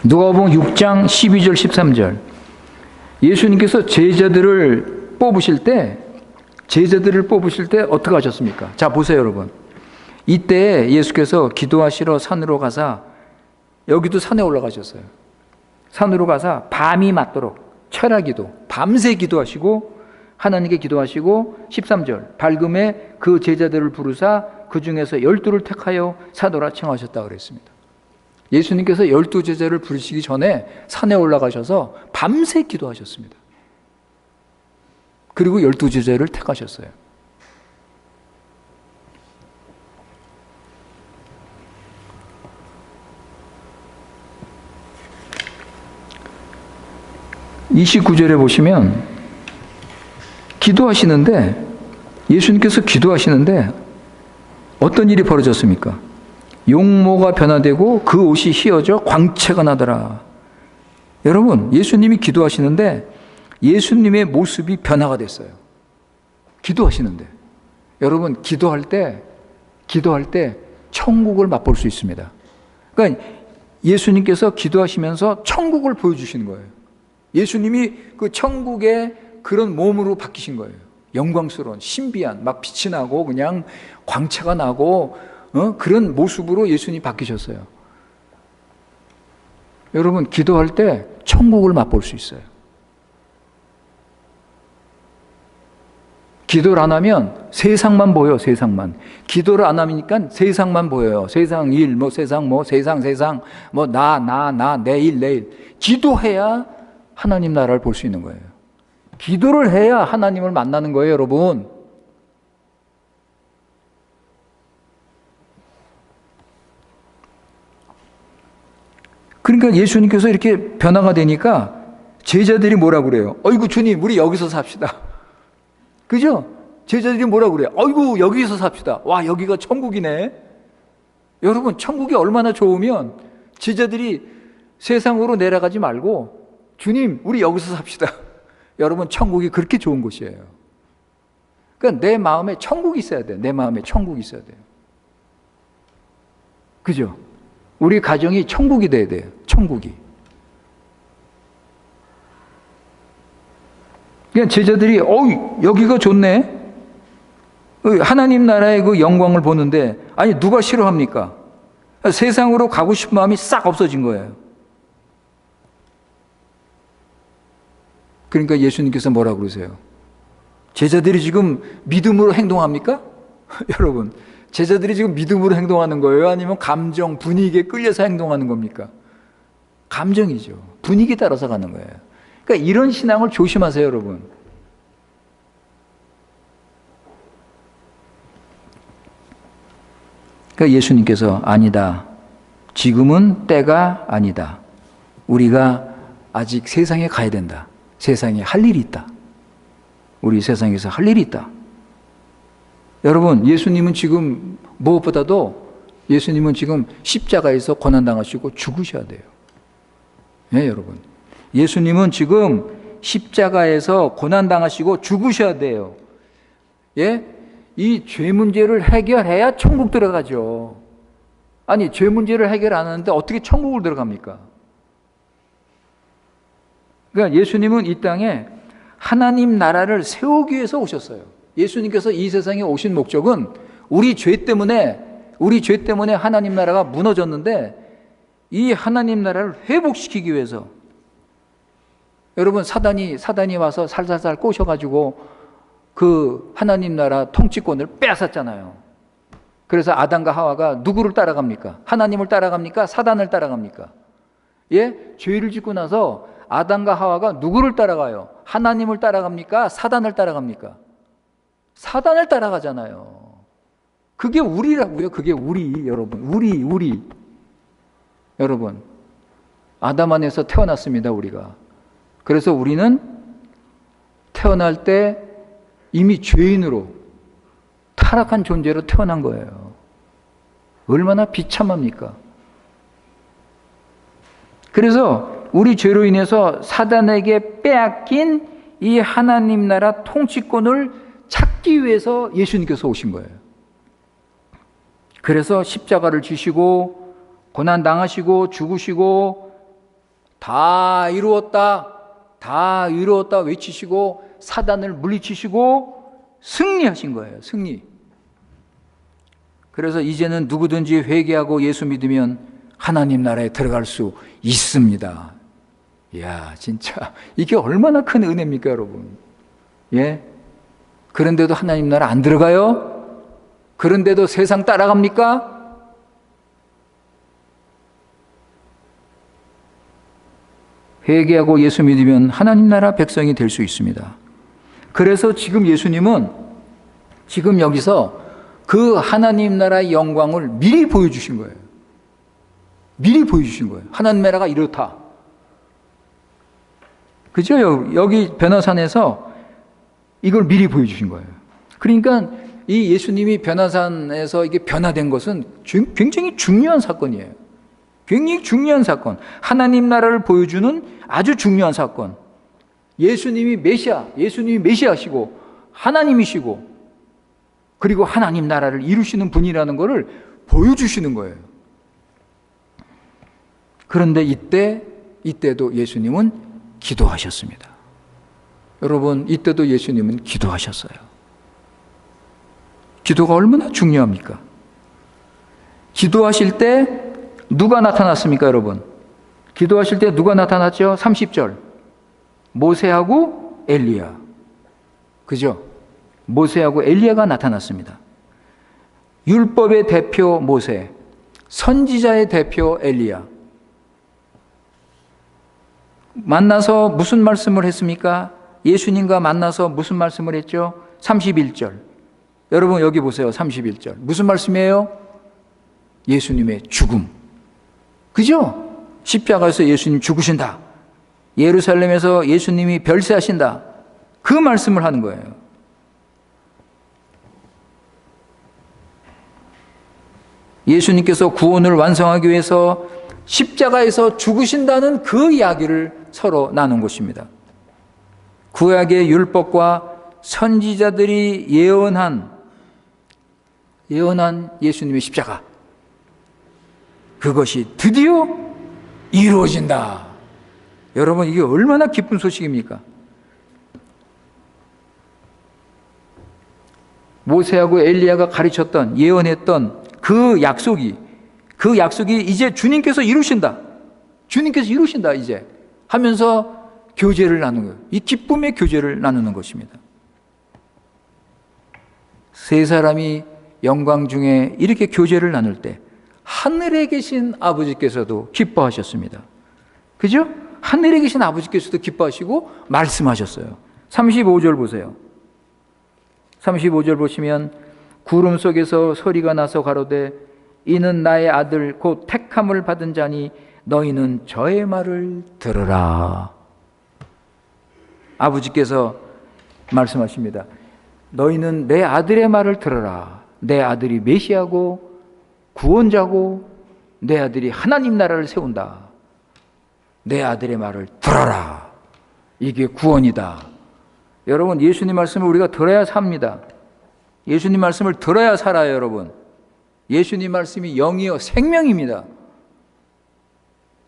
누가복음 6장 12절 13절. 예수님께서 제자들을 뽑으실 때 어떻게 하셨습니까? 자, 보세요, 여러분. 이때 예수께서 기도하시러 산으로 가사 여기도 산에 올라가셨어요. 산으로 가사 밤이 맞도록 철야기도 밤새 기도하시고 하나님께 기도하시고 13절 밝음에 그 제자들을 부르사 그 중에서 12를 택하여 사도라 칭하셨다 그랬습니다. 예수님께서 12제자를 부르시기 전에 산에 올라가셔서 밤새 기도하셨습니다. 그리고 12제자를 택하셨어요. (29절에) 보시면 예수님께서 기도하시는데 어떤 일이 벌어졌습니까? 용모가 변화되고 그 옷이 휘어져 광채가 나더라. 여러분, 예수님이 기도하시는데 예수님의 모습이 변화가 됐어요. 기도하시는데. 여러분, 기도할 때 천국을 맛볼 수 있습니다. 그러니까 예수님께서 기도하시면서 천국을 보여주시는 거예요. 예수님이 그 천국의 그런 몸으로 바뀌신 거예요. 영광스러운, 신비한, 막 빛이 나고 그냥 광채가 나고 그런 모습으로 예수님이 바뀌셨어요. 여러분, 기도할 때 천국을 맛볼 수 있어요. 기도를 안 하면 세상만 보여, 세상만. 기도를 안 하니까 세상만 보여요. 세상 일, 세상, 내일. 기도해야 하나님 나라를 볼 수 있는 거예요. 기도를 해야 하나님을 만나는 거예요, 여러분. 그러니까 예수님께서 이렇게 변화가 되니까 제자들이 뭐라 그래요? 어이구, 주님, 우리 여기서 삽시다. 그죠? 제자들이 뭐라 그래요? 어이구, 여기서 삽시다. 와, 여기가 천국이네. 여러분, 천국이 얼마나 좋으면 제자들이 세상으로 내려가지 말고 주님, 우리 여기서 삽시다. 여러분, 천국이 그렇게 좋은 곳이에요. 그러니까 내 마음에 천국이 있어야 돼요. 내 마음에 천국이 있어야 돼요. 그죠? 우리 가정이 천국이 돼야 돼요. 천국이. 그냥 제자들이 여기가 좋네. 하나님 나라의 그 영광을 보는데 아니 누가 싫어합니까? 세상으로 가고 싶은 마음이 싹 없어진 거예요. 그러니까 예수님께서 뭐라 그러세요? 제자들이 지금 믿음으로 행동합니까? 여러분, 제자들이 지금 믿음으로 행동하는 거예요? 아니면 감정, 분위기에 끌려서 행동하는 겁니까? 감정이죠. 분위기 따라서 가는 거예요. 그러니까 이런 신앙을 조심하세요, 여러분. 그러니까 예수님께서 아니다. 지금은 때가 아니다. 우리가 아직 세상에 가야 된다. 세상에 할 일이 있다. 우리 세상에서 할 일이 있다. 여러분, 예수님은 지금 무엇보다도 예수님은 지금 십자가에서 고난당하시고 죽으셔야 돼요. 네, 여러분. 예수님은 지금 십자가에서 고난당하시고 죽으셔야 돼요. 예? 이 죄 문제를 해결해야 천국 들어가죠. 아니, 죄 문제를 해결 안 하는데 어떻게 천국을 들어갑니까? 그러니까 예수님은 이 땅에 하나님 나라를 세우기 위해서 오셨어요. 예수님께서 이 세상에 오신 목적은 우리 죄 때문에 하나님 나라가 무너졌는데 이 하나님 나라를 회복시키기 위해서. 여러분, 사단이 와서 살살살 꼬셔가지고 그 하나님 나라 통치권을 빼앗았잖아요. 그래서 아담과 하와가 누구를 따라갑니까? 하나님을 따라갑니까? 사단을 따라갑니까? 예? 죄를 짓고 나서 아담과 하와가 누구를 따라가요? 하나님을 따라갑니까? 사단을 따라갑니까? 사단을 따라가잖아요. 그게 우리라고요. 그게 우리, 여러분. 우리. 여러분, 아담 안에서 태어났습니다, 우리가. 그래서 우리는 태어날 때 이미 죄인으로 타락한 존재로 태어난 거예요. 얼마나 비참합니까? 그래서 우리 죄로 인해서 사단에게 빼앗긴 이 하나님 나라 통치권을 찾기 위해서 예수님께서 오신 거예요. 그래서 십자가를 지시고 고난당하시고 죽으시고 다 이루었다 외치시고 사단을 물리치시고 승리하신 거예요. 승리. 그래서 이제는 누구든지 회개하고 예수 믿으면 하나님 나라에 들어갈 수 있습니다. 이야, 진짜 이게 얼마나 큰 은혜입니까, 여러분? 예? 그런데도 하나님 나라 안 들어가요? 그런데도 세상 따라갑니까? 회개하고 예수 믿으면 하나님 나라 백성이 될 수 있습니다. 그래서 지금 예수님은 지금 여기서 그 하나님 나라의 영광을 미리 보여주신 거예요. 미리 보여주신 거예요. 하나님 나라가 이렇다. 그죠? 여기 변화산에서 이걸 미리 보여주신 거예요. 그러니까 이 예수님이 변화산에서 이게 변화된 것은 굉장히 중요한 사건이에요. 굉장히 중요한 사건. 하나님 나라를 보여주는 아주 중요한 사건. 예수님이 메시아시고 하나님이시고 그리고 하나님 나라를 이루시는 분이라는 것을 보여주시는 거예요. 그런데 이때도 예수님은 기도하셨습니다. 여러분, 이때도 예수님은 기도하셨어요. 기도가 얼마나 중요합니까? 기도하실 때 누가 나타났습니까, 여러분? 기도하실 때 누가 나타났죠? 30절. 모세하고 엘리야. 그죠? 모세하고 엘리야가 나타났습니다. 율법의 대표 모세, 선지자의 대표 엘리야. 만나서 무슨 말씀을 했습니까? 예수님과 만나서 무슨 말씀을 했죠? 31절. 여러분 여기 보세요. 31절. 무슨 말씀이에요? 예수님의 죽음. 그죠? 십자가에서 예수님 죽으신다. 예루살렘에서 예수님이 별세하신다. 그 말씀을 하는 거예요. 예수님께서 구원을 완성하기 위해서 십자가에서 죽으신다는 그 이야기를 서로 나눈 것입니다. 구약의 율법과 선지자들이 예언한 예수님의 십자가, 그것이 드디어 이루어진다. 여러분, 이게 얼마나 기쁜 소식입니까? 모세하고 엘리야가 가르쳤던, 예언했던 그 약속이 이제 주님께서 이루신다. 주님께서 이루신다 이제 하면서 교제를 나누는 거예요. 이 기쁨의 교제를 나누는 것입니다. 세 사람이 영광 중에 이렇게 교제를 나눌 때 하늘에 계신 아버지께서도 기뻐하셨습니다. 그죠? 하늘에 계신 아버지께서도 기뻐하시고 말씀하셨어요. 35절 보세요. 35절 보시면 구름 속에서 소리가 나서 가로되 이는 나의 아들 곧 택함을 받은 자니 너희는 저의 말을 들으라. 아버지께서 말씀하십니다. 너희는 내 아들의 말을 들으라. 내 아들이 메시아고 구원자고 내 아들이 하나님 나라를 세운다. 내 아들의 말을 들어라. 이게 구원이다. 여러분, 예수님 말씀을 우리가 들어야 삽니다. 예수님 말씀을 들어야 살아요, 여러분. 예수님 말씀이 영이요 생명입니다.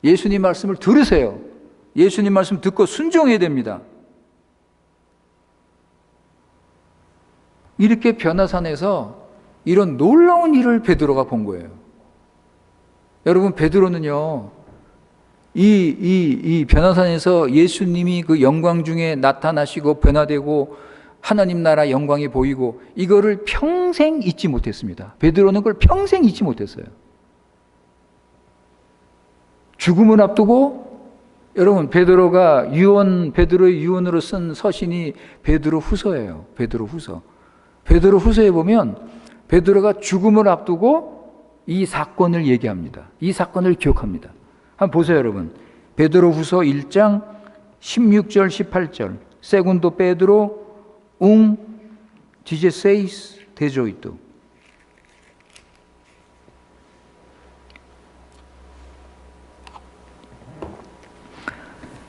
예수님 말씀을 들으세요. 예수님 말씀 듣고 순종해야 됩니다. 이렇게 변화산에서 이런 놀라운 일을 베드로가 본 거예요. 여러분, 베드로는요, 이 변화산에서 예수님이 그 영광 중에 나타나시고 변화되고 하나님 나라 영광이 보이고 이거를 평생 잊지 못했습니다. 베드로는 그걸 평생 잊지 못했어요. 죽음을 앞두고 여러분, 베드로의 유언으로 쓴 서신이 베드로 후서예요. 베드로 후서. 베드로 후서에 보면 베드로가 죽음을 앞두고 이 사건을 얘기합니다. 이 사건을 기억합니다. 한번 보세요, 여러분. 베드로 후서 1장 16절 18절. 세군도 베드로 dizeseis dezoito.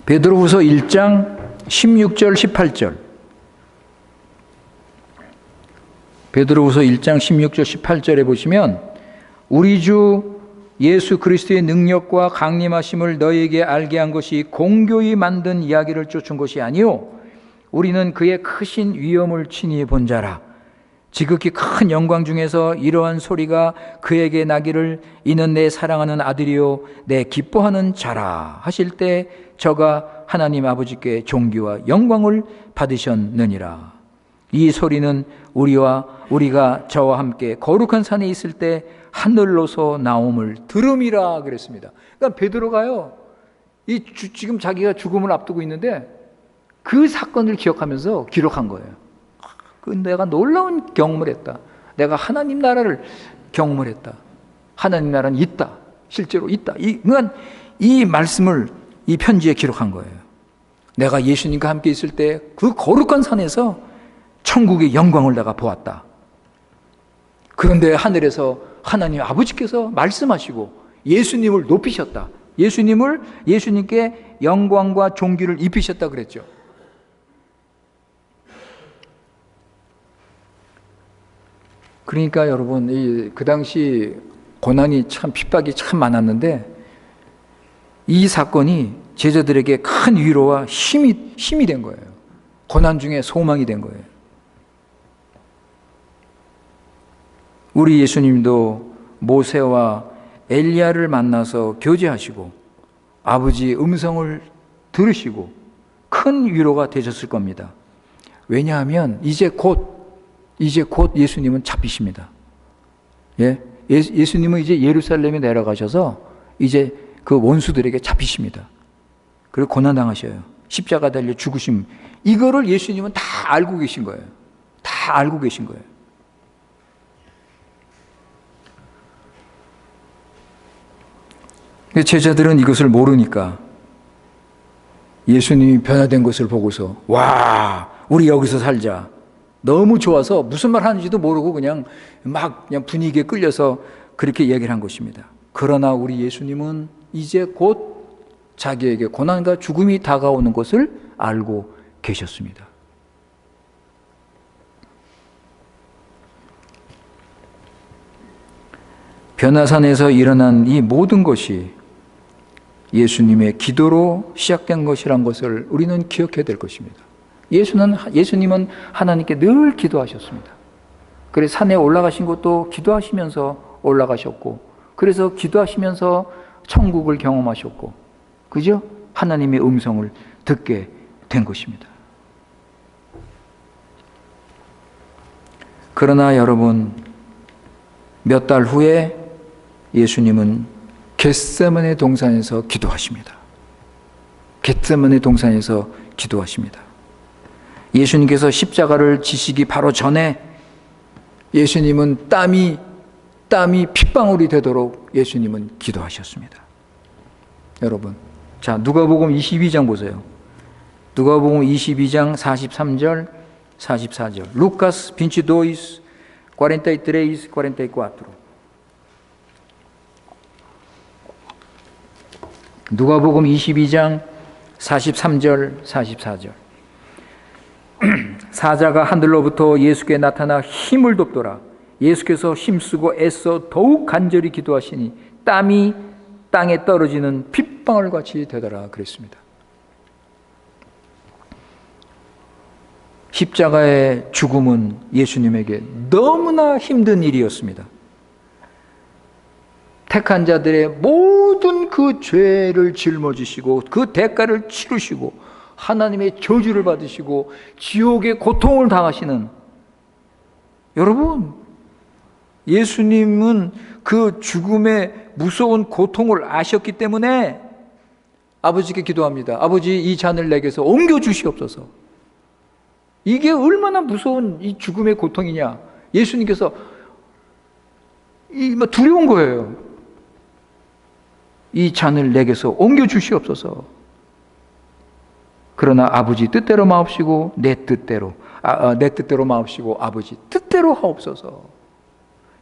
베드로후서 1장 16절 18절. 베드로후서 1장 16절 18절에 보시면 우리 주 예수 그리스도의 능력과 강림하심을 너희에게 알게 한 것이 공교히 만든 이야기를 쫓은 것이 아니요 우리는 그의 크신 위엄을 친히 본 자라. 지극히 큰 영광 중에서 이러한 소리가 그에게 나기를 이는 내 사랑하는 아들이요 내 기뻐하는 자라 하실 때 저가 하나님 아버지께 존귀와 영광을 받으셨느니라. 이 소리는 우리가 저와 함께 거룩한 산에 있을 때 하늘로서 나옴을 들음이라 그랬습니다. 그러니까 베드로가요, 지금 자기가 죽음을 앞두고 있는데 그 사건을 기억하면서 기록한 거예요. 내가 놀라운 경험을 했다. 내가 하나님 나라를 경험을 했다. 하나님 나라는 있다. 실제로 있다. 이 말씀을 이 편지에 기록한 거예요. 내가 예수님과 함께 있을 때 그 거룩한 산에서 천국의 영광을 내가 보았다. 그런데 하늘에서 하나님 아버지께서 말씀하시고 예수님을 높이셨다. 예수님께 영광과 존귀를 입히셨다 그랬죠. 그러니까 여러분, 그 당시 고난이 참 핍박이 참 많았는데 이 사건이 제자들에게 큰 위로와 힘이 된 거예요. 고난 중에 소망이 된 거예요. 우리 예수님도 모세와 엘리야를 만나서 교제하시고 아버지의 음성을 들으시고 큰 위로가 되셨을 겁니다. 왜냐하면 이제 곧 예수님은 잡히십니다. 예수님은 이제 예루살렘에 내려가셔서 이제 그 원수들에게 잡히십니다. 그리고 고난당하셔요. 십자가 달려 죽으심. 이거를 예수님은 다 알고 계신 거예요. 다 알고 계신 거예요. 제자들은 이것을 모르니까 예수님이 변화된 것을 보고서 와, 우리 여기서 살자. 너무 좋아서 무슨 말 하는지도 모르고 그냥 분위기에 끌려서 그렇게 얘기를 한 것입니다. 그러나 우리 예수님은 이제 곧 자기에게 고난과 죽음이 다가오는 것을 알고 계셨습니다. 변화산에서 일어난 이 모든 것이 예수님의 기도로 시작된 것이란 것을 우리는 기억해야 될 것입니다. 예수님은 하나님께 늘 기도하셨습니다. 그래서 산에 올라가신 것도 기도하시면서 올라가셨고, 그래서 기도하시면서 천국을 경험하셨고, 그죠? 하나님의 음성을 듣게 된 것입니다. 그러나 여러분, 몇 달 후에 예수님은 겟세마네 동산에서 기도하십니다. 겟세마네 동산에서 기도하십니다. 예수님께서 십자가를 지시기 바로 전에 예수님은 땀이 핏방울이 되도록 예수님은 기도하셨습니다. 여러분, 자, 누가복음 22장 보세요. 누가복음 22장 43절, 44절. Lucas 22, 43, 44. 누가복음 22장 43절, 44절. 사자가 하늘로부터 예수께 나타나 힘을 돕더라. 예수께서 힘쓰고 애써 더욱 간절히 기도하시니 땀이 땅에 떨어지는 핏방울같이 되더라 그랬습니다. 십자가의 죽음은 예수님에게 너무나 힘든 일이었습니다. 택한 자들의 모든 그 죄를 짊어지시고 그 대가를 치르시고 하나님의 저주를 받으시고 지옥의 고통을 당하시는, 여러분, 예수님은 그 죽음의 무서운 고통을 아셨기 때문에 아버지께 기도합니다. 아버지, 이 잔을 내게서 옮겨주시옵소서. 이게 얼마나 무서운 이 죽음의 고통이냐. 예수님께서 두려운 거예요. 이 잔을 내게서 옮겨주시옵소서. 그러나 아버지 뜻대로 마옵시고 내 뜻대로 마옵시고 아버지 뜻대로 하옵소서.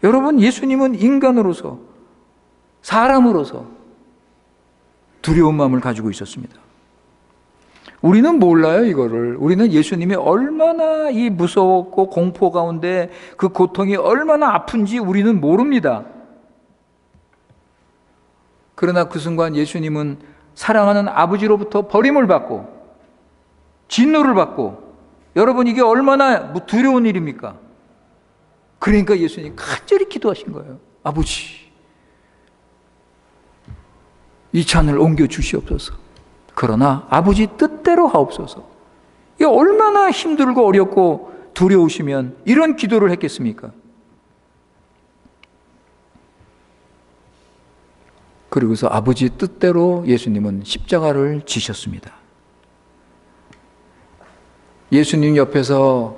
여러분, 예수님은 인간으로서, 사람으로서 두려운 마음을 가지고 있었습니다. 우리는 몰라요, 이거를. 우리는 예수님이 얼마나 이 무서웠고 공포 가운데 그 고통이 얼마나 아픈지 우리는 모릅니다. 그러나 그 순간 예수님은 사랑하는 아버지로부터 버림을 받고 진노를 받고, 여러분, 이게 얼마나 두려운 일입니까? 그러니까 예수님 간절히 기도하신 거예요. 아버지, 이 잔을 옮겨 주시옵소서. 그러나 아버지 뜻대로 하옵소서. 이게 얼마나 힘들고 어렵고 두려우시면 이런 기도를 했겠습니까? 그리고서 아버지 뜻대로 예수님은 십자가를 지셨습니다. 예수님 옆에서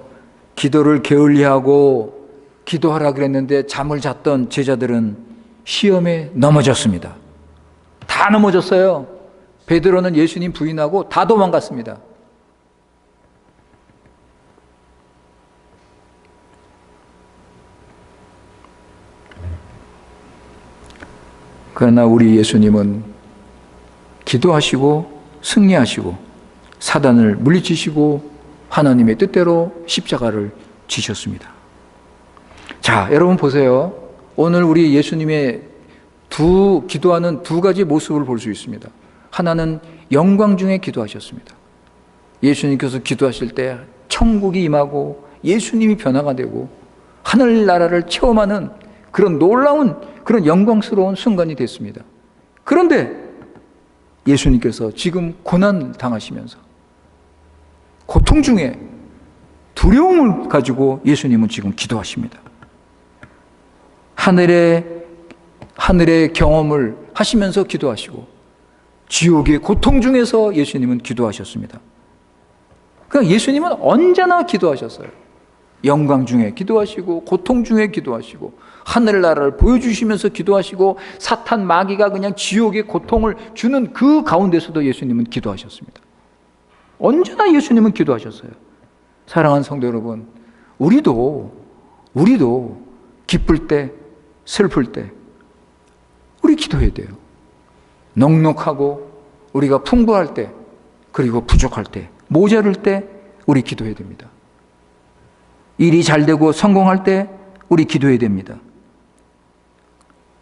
기도를 게을리하고 기도하라 그랬는데 잠을 잤던 제자들은 시험에 넘어졌습니다. 다 넘어졌어요. 베드로는 예수님 부인하고 다 도망갔습니다. 그러나 우리 예수님은 기도하시고 승리하시고 사단을 물리치시고 하나님의 뜻대로 십자가를 지셨습니다. 자, 여러분 보세요. 오늘 우리 예수님의 기도하는 두 가지 모습을 볼 수 있습니다. 하나는 영광 중에 기도하셨습니다. 예수님께서 기도하실 때 천국이 임하고 예수님이 변화가 되고 하늘나라를 체험하는 그런 놀라운 그런 영광스러운 순간이 됐습니다. 그런데 예수님께서 지금 고난 당하시면서 고통 중에 두려움을 가지고 예수님은 지금 기도하십니다. 하늘의 경험을 하시면서 기도하시고 지옥의 고통 중에서 예수님은 기도하셨습니다. 그러니까 예수님은 언제나 기도하셨어요. 영광 중에 기도하시고 고통 중에 기도하시고 하늘나라를 보여주시면서 기도하시고 사탄 마귀가 그냥 지옥의 고통을 주는 그 가운데서도 예수님은 기도하셨습니다. 언제나 예수님은 기도하셨어요. 사랑하는 성도 여러분, 우리도 기쁠 때, 슬플 때 우리 기도해야 돼요. 넉넉하고 우리가 풍부할 때, 그리고 부족할 때, 모자랄 때 우리 기도해야 됩니다. 일이 잘 되고 성공할 때 우리 기도해야 됩니다.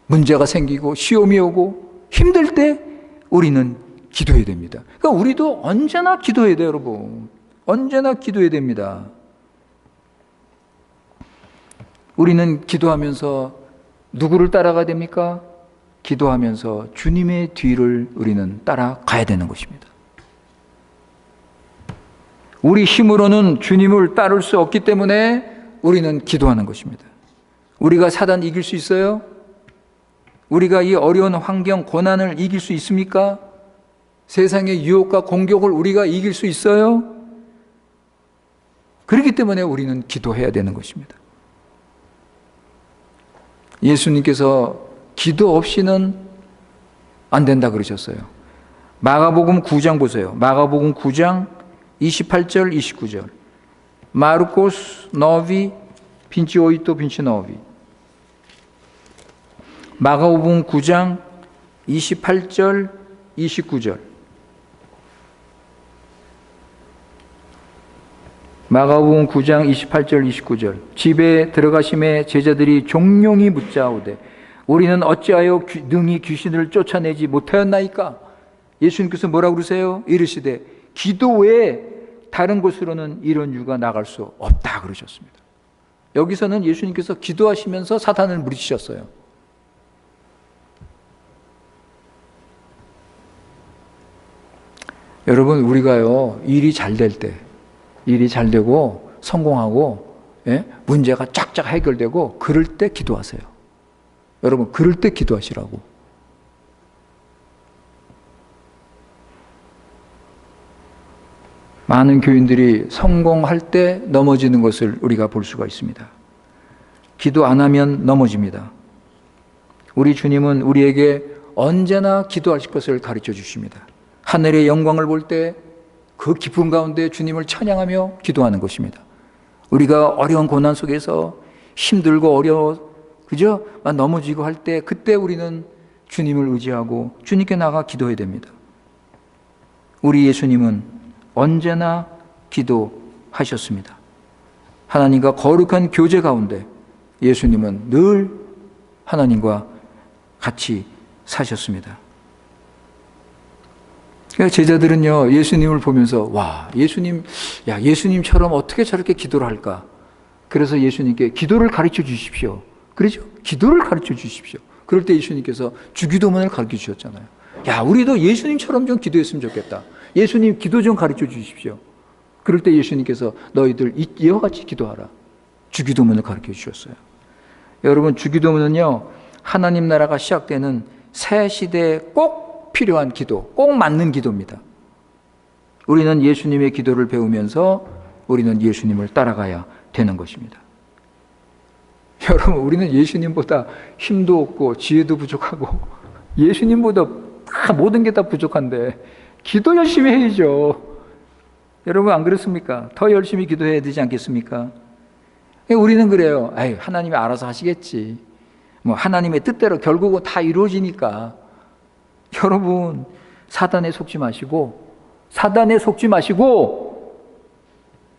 문제가 생기고 시험이 오고 힘들 때 우리는 기도해야 됩니다. 그러니까 우리도 언제나 기도해야 돼요, 여러분. 언제나 기도해야 됩니다. 우리는 기도하면서 누구를 따라가야 됩니까? 기도하면서 주님의 뒤를 우리는 따라가야 되는 것입니다. 우리 힘으로는 주님을 따를 수 없기 때문에 우리는 기도하는 것입니다. 우리가 사단 이길 수 있어요? 우리가 이 어려운 환경, 고난을 이길 수 있습니까? 세상의 유혹과 공격을 우리가 이길 수 있어요? 그렇기 때문에 우리는 기도해야 되는 것입니다. 예수님께서 기도 없이는 안 된다 그러셨어요. 마가복음 9장 보세요. 마가복음 9장 28절 29절. 마르코스 9, 28, 29. 마가복음 9장 28절 29절. 마가복음 9장 28절 29절. 집에 들어가심에 제자들이 종용이 묻자오되 우리는 어찌하여 능히 귀신을 쫓아내지 못하였나이까? 예수님께서 뭐라고 그러세요? 이르시되 기도 외에 다른 곳으로는 이런 유가 나갈 수 없다 그러셨습니다. 여기서는 예수님께서 기도하시면서 사탄을 물리치셨어요. 여러분, 우리가요 일이 잘 될 때, 일이 잘 되고 성공하고 문제가 쫙쫙 해결되고 그럴 때 기도하세요. 여러분, 그럴 때 기도하시라고. 많은 교인들이 성공할 때 넘어지는 것을 우리가 볼 수가 있습니다. 기도 안 하면 넘어집니다. 우리 주님은 우리에게 언제나 기도할 것을 가르쳐 주십니다. 하늘의 영광을 볼 때 그 기쁨 가운데 주님을 찬양하며 기도하는 것입니다. 우리가 어려운 고난 속에서 힘들고 어려워, 그죠? 넘어지고 할 때 그때 우리는 주님을 의지하고 주님께 나가 기도해야 됩니다. 우리 예수님은 언제나 기도하셨습니다. 하나님과 거룩한 교제 가운데 예수님은 늘 하나님과 같이 사셨습니다. 그러니까 제자들은요, 예수님을 보면서 와, 예수님처럼 어떻게 저렇게 기도를 할까? 그래서 예수님께 기도를 가르쳐 주십시오. 그렇죠? 기도를 가르쳐 주십시오. 그럴 때 예수님께서 주기도문을 가르쳐 주셨잖아요. 야, 우리도 예수님처럼 좀 기도했으면 좋겠다. 예수님 기도 좀 가르쳐 주십시오. 그럴 때 예수님께서 너희들 이와 같이 기도하라. 주기도문을 가르쳐 주셨어요. 여러분, 주기도문은요, 하나님 나라가 시작되는 새 시대에 꼭 필요한 기도, 꼭 맞는 기도입니다. 우리는 예수님의 기도를 배우면서 우리는 예수님을 따라가야 되는 것입니다. 여러분, 우리는 예수님보다 힘도 없고 지혜도 부족하고 예수님보다 다 모든 게 다 부족한데 기도 열심히 해야죠. 여러분, 안 그렇습니까? 더 열심히 기도해야 되지 않겠습니까? 우리는 그래요. 아이, 하나님이 알아서 하시겠지. 하나님의 뜻대로 결국은 다 이루어지니까. 여러분, 사단에 속지 마시고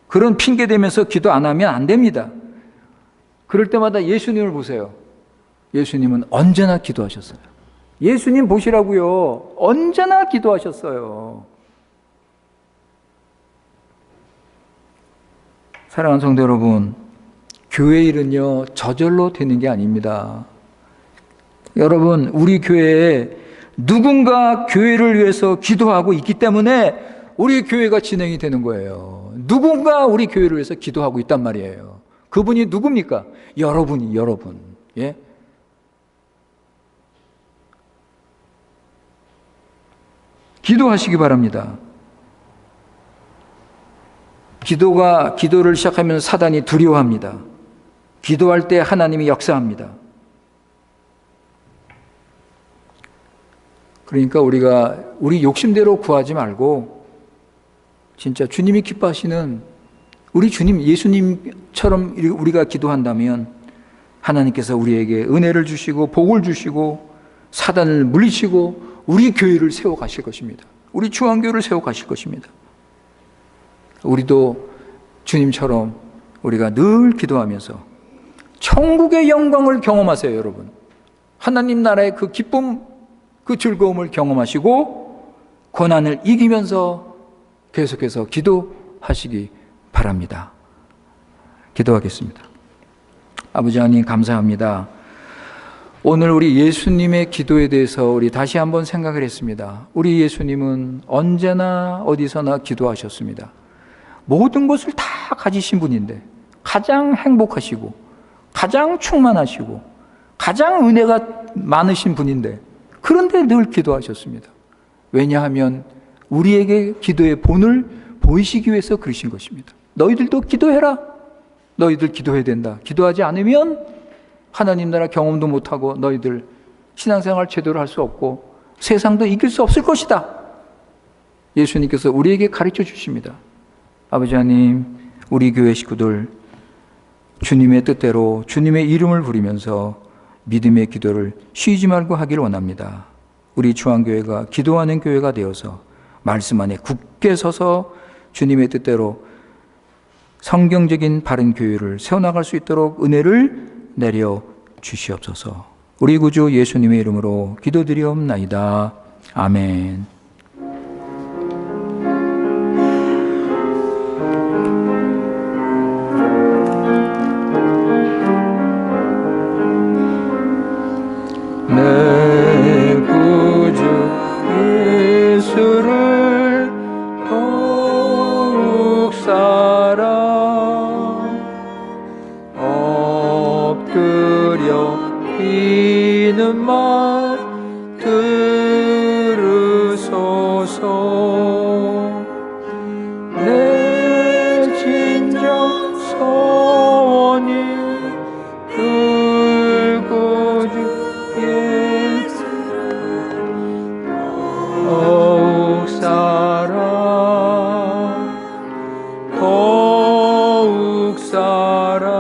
그런 핑계 대면서 기도 안 하면 안 됩니다. 그럴 때마다 예수님을 보세요. 예수님은 언제나 기도하셨어요. 예수님 보시라고요. 언제나 기도하셨어요. 사랑하는 성도 여러분, 교회 일은요 저절로 되는 게 아닙니다. 여러분, 우리 교회에 누군가 교회를 위해서 기도하고 있기 때문에 우리 교회가 진행이 되는 거예요. 누군가 우리 교회를 위해서 기도하고 있단 말이에요. 그분이 누굽니까? 여러분. 예? 기도하시기 바랍니다. 기도를 시작하면 사단이 두려워합니다. 기도할 때 하나님이 역사합니다. 그러니까 우리 욕심대로 구하지 말고 진짜 주님이 기뻐하시는 우리 주님 예수님처럼 우리가 기도한다면 하나님께서 우리에게 은혜를 주시고 복을 주시고 사단을 물리치고 우리 교회를 세워 가실 것입니다. 우리 중앙교회를 세워 가실 것입니다. 우리도 주님처럼 우리가 늘 기도하면서 천국의 영광을 경험하세요, 여러분. 하나님 나라의 그 기쁨, 그 즐거움을 경험하시고 고난을 이기면서 계속해서 기도하시기 바랍니다. 기도하겠습니다. 아버지 하나님 감사합니다. 오늘 우리 예수님의 기도에 대해서 우리 다시 한번 생각을 했습니다. 우리 예수님은 언제나 어디서나 기도하셨습니다. 모든 것을 다 가지신 분인데 가장 행복하시고 가장 충만하시고 가장 은혜가 많으신 분인데 그런데 늘 기도하셨습니다. 왜냐하면 우리에게 기도의 본을 보이시기 위해서 그러신 것입니다. 너희들도 기도해라. 너희들 기도해야 된다. 기도하지 않으면 하나님 나라 경험도 못하고 너희들 신앙생활 제대로 할 수 없고 세상도 이길 수 없을 것이다. 예수님께서 우리에게 가르쳐 주십니다. 아버지 하나님, 우리 교회 식구들 주님의 뜻대로 주님의 이름을 부리면서 믿음의 기도를 쉬지 말고 하기를 원합니다. 우리 중앙교회가 기도하는 교회가 되어서 말씀 안에 굳게 서서 주님의 뜻대로 성경적인 바른 교회를 세워나갈 수 있도록 은혜를 내려 주시옵소서. 우리 구주 예수님의 이름으로 기도드리옵나이다. 아멘. 내 구주 예수를 더욱 사랑 엎드려 비는 말 들으소서. 내 진정 소원이 그 구주 더욱 사랑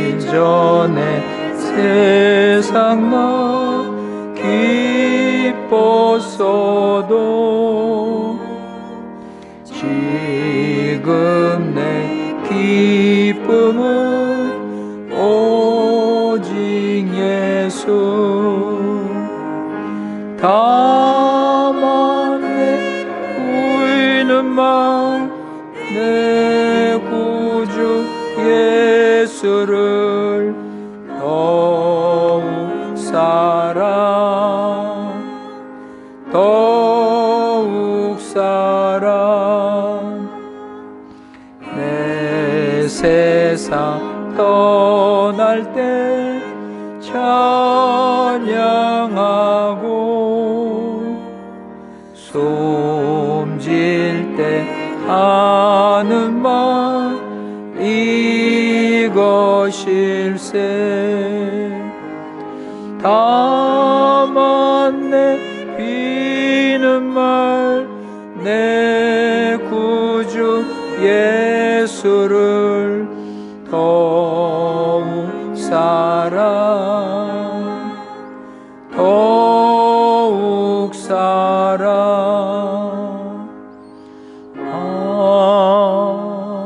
이전에 세상 나 기뻤어도 지금 내 기쁨은 오직 예수. 다만 내 보이는 말 내 구주 예수를 더욱 사랑 내 세상 떠날 때 찬양하고 숨질 때 하는 말 이것일세. 다만 내 비는 말 내 구주 예수를 더욱 사랑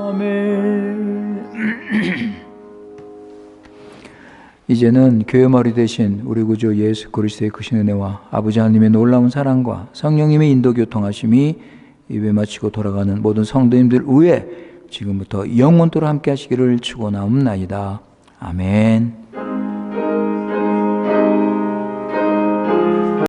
아멘. 이제는 교회 머리 되신 우리 구주 예수 그리스도의 크신 은혜와 아버지 하나님의 놀라운 사랑과 성령님의 인도 교통하심이 예배 마치고 돌아가는 모든 성도님들 위해 지금부터 영원토록 함께 하시기를 축원하옵나이다. 아멘.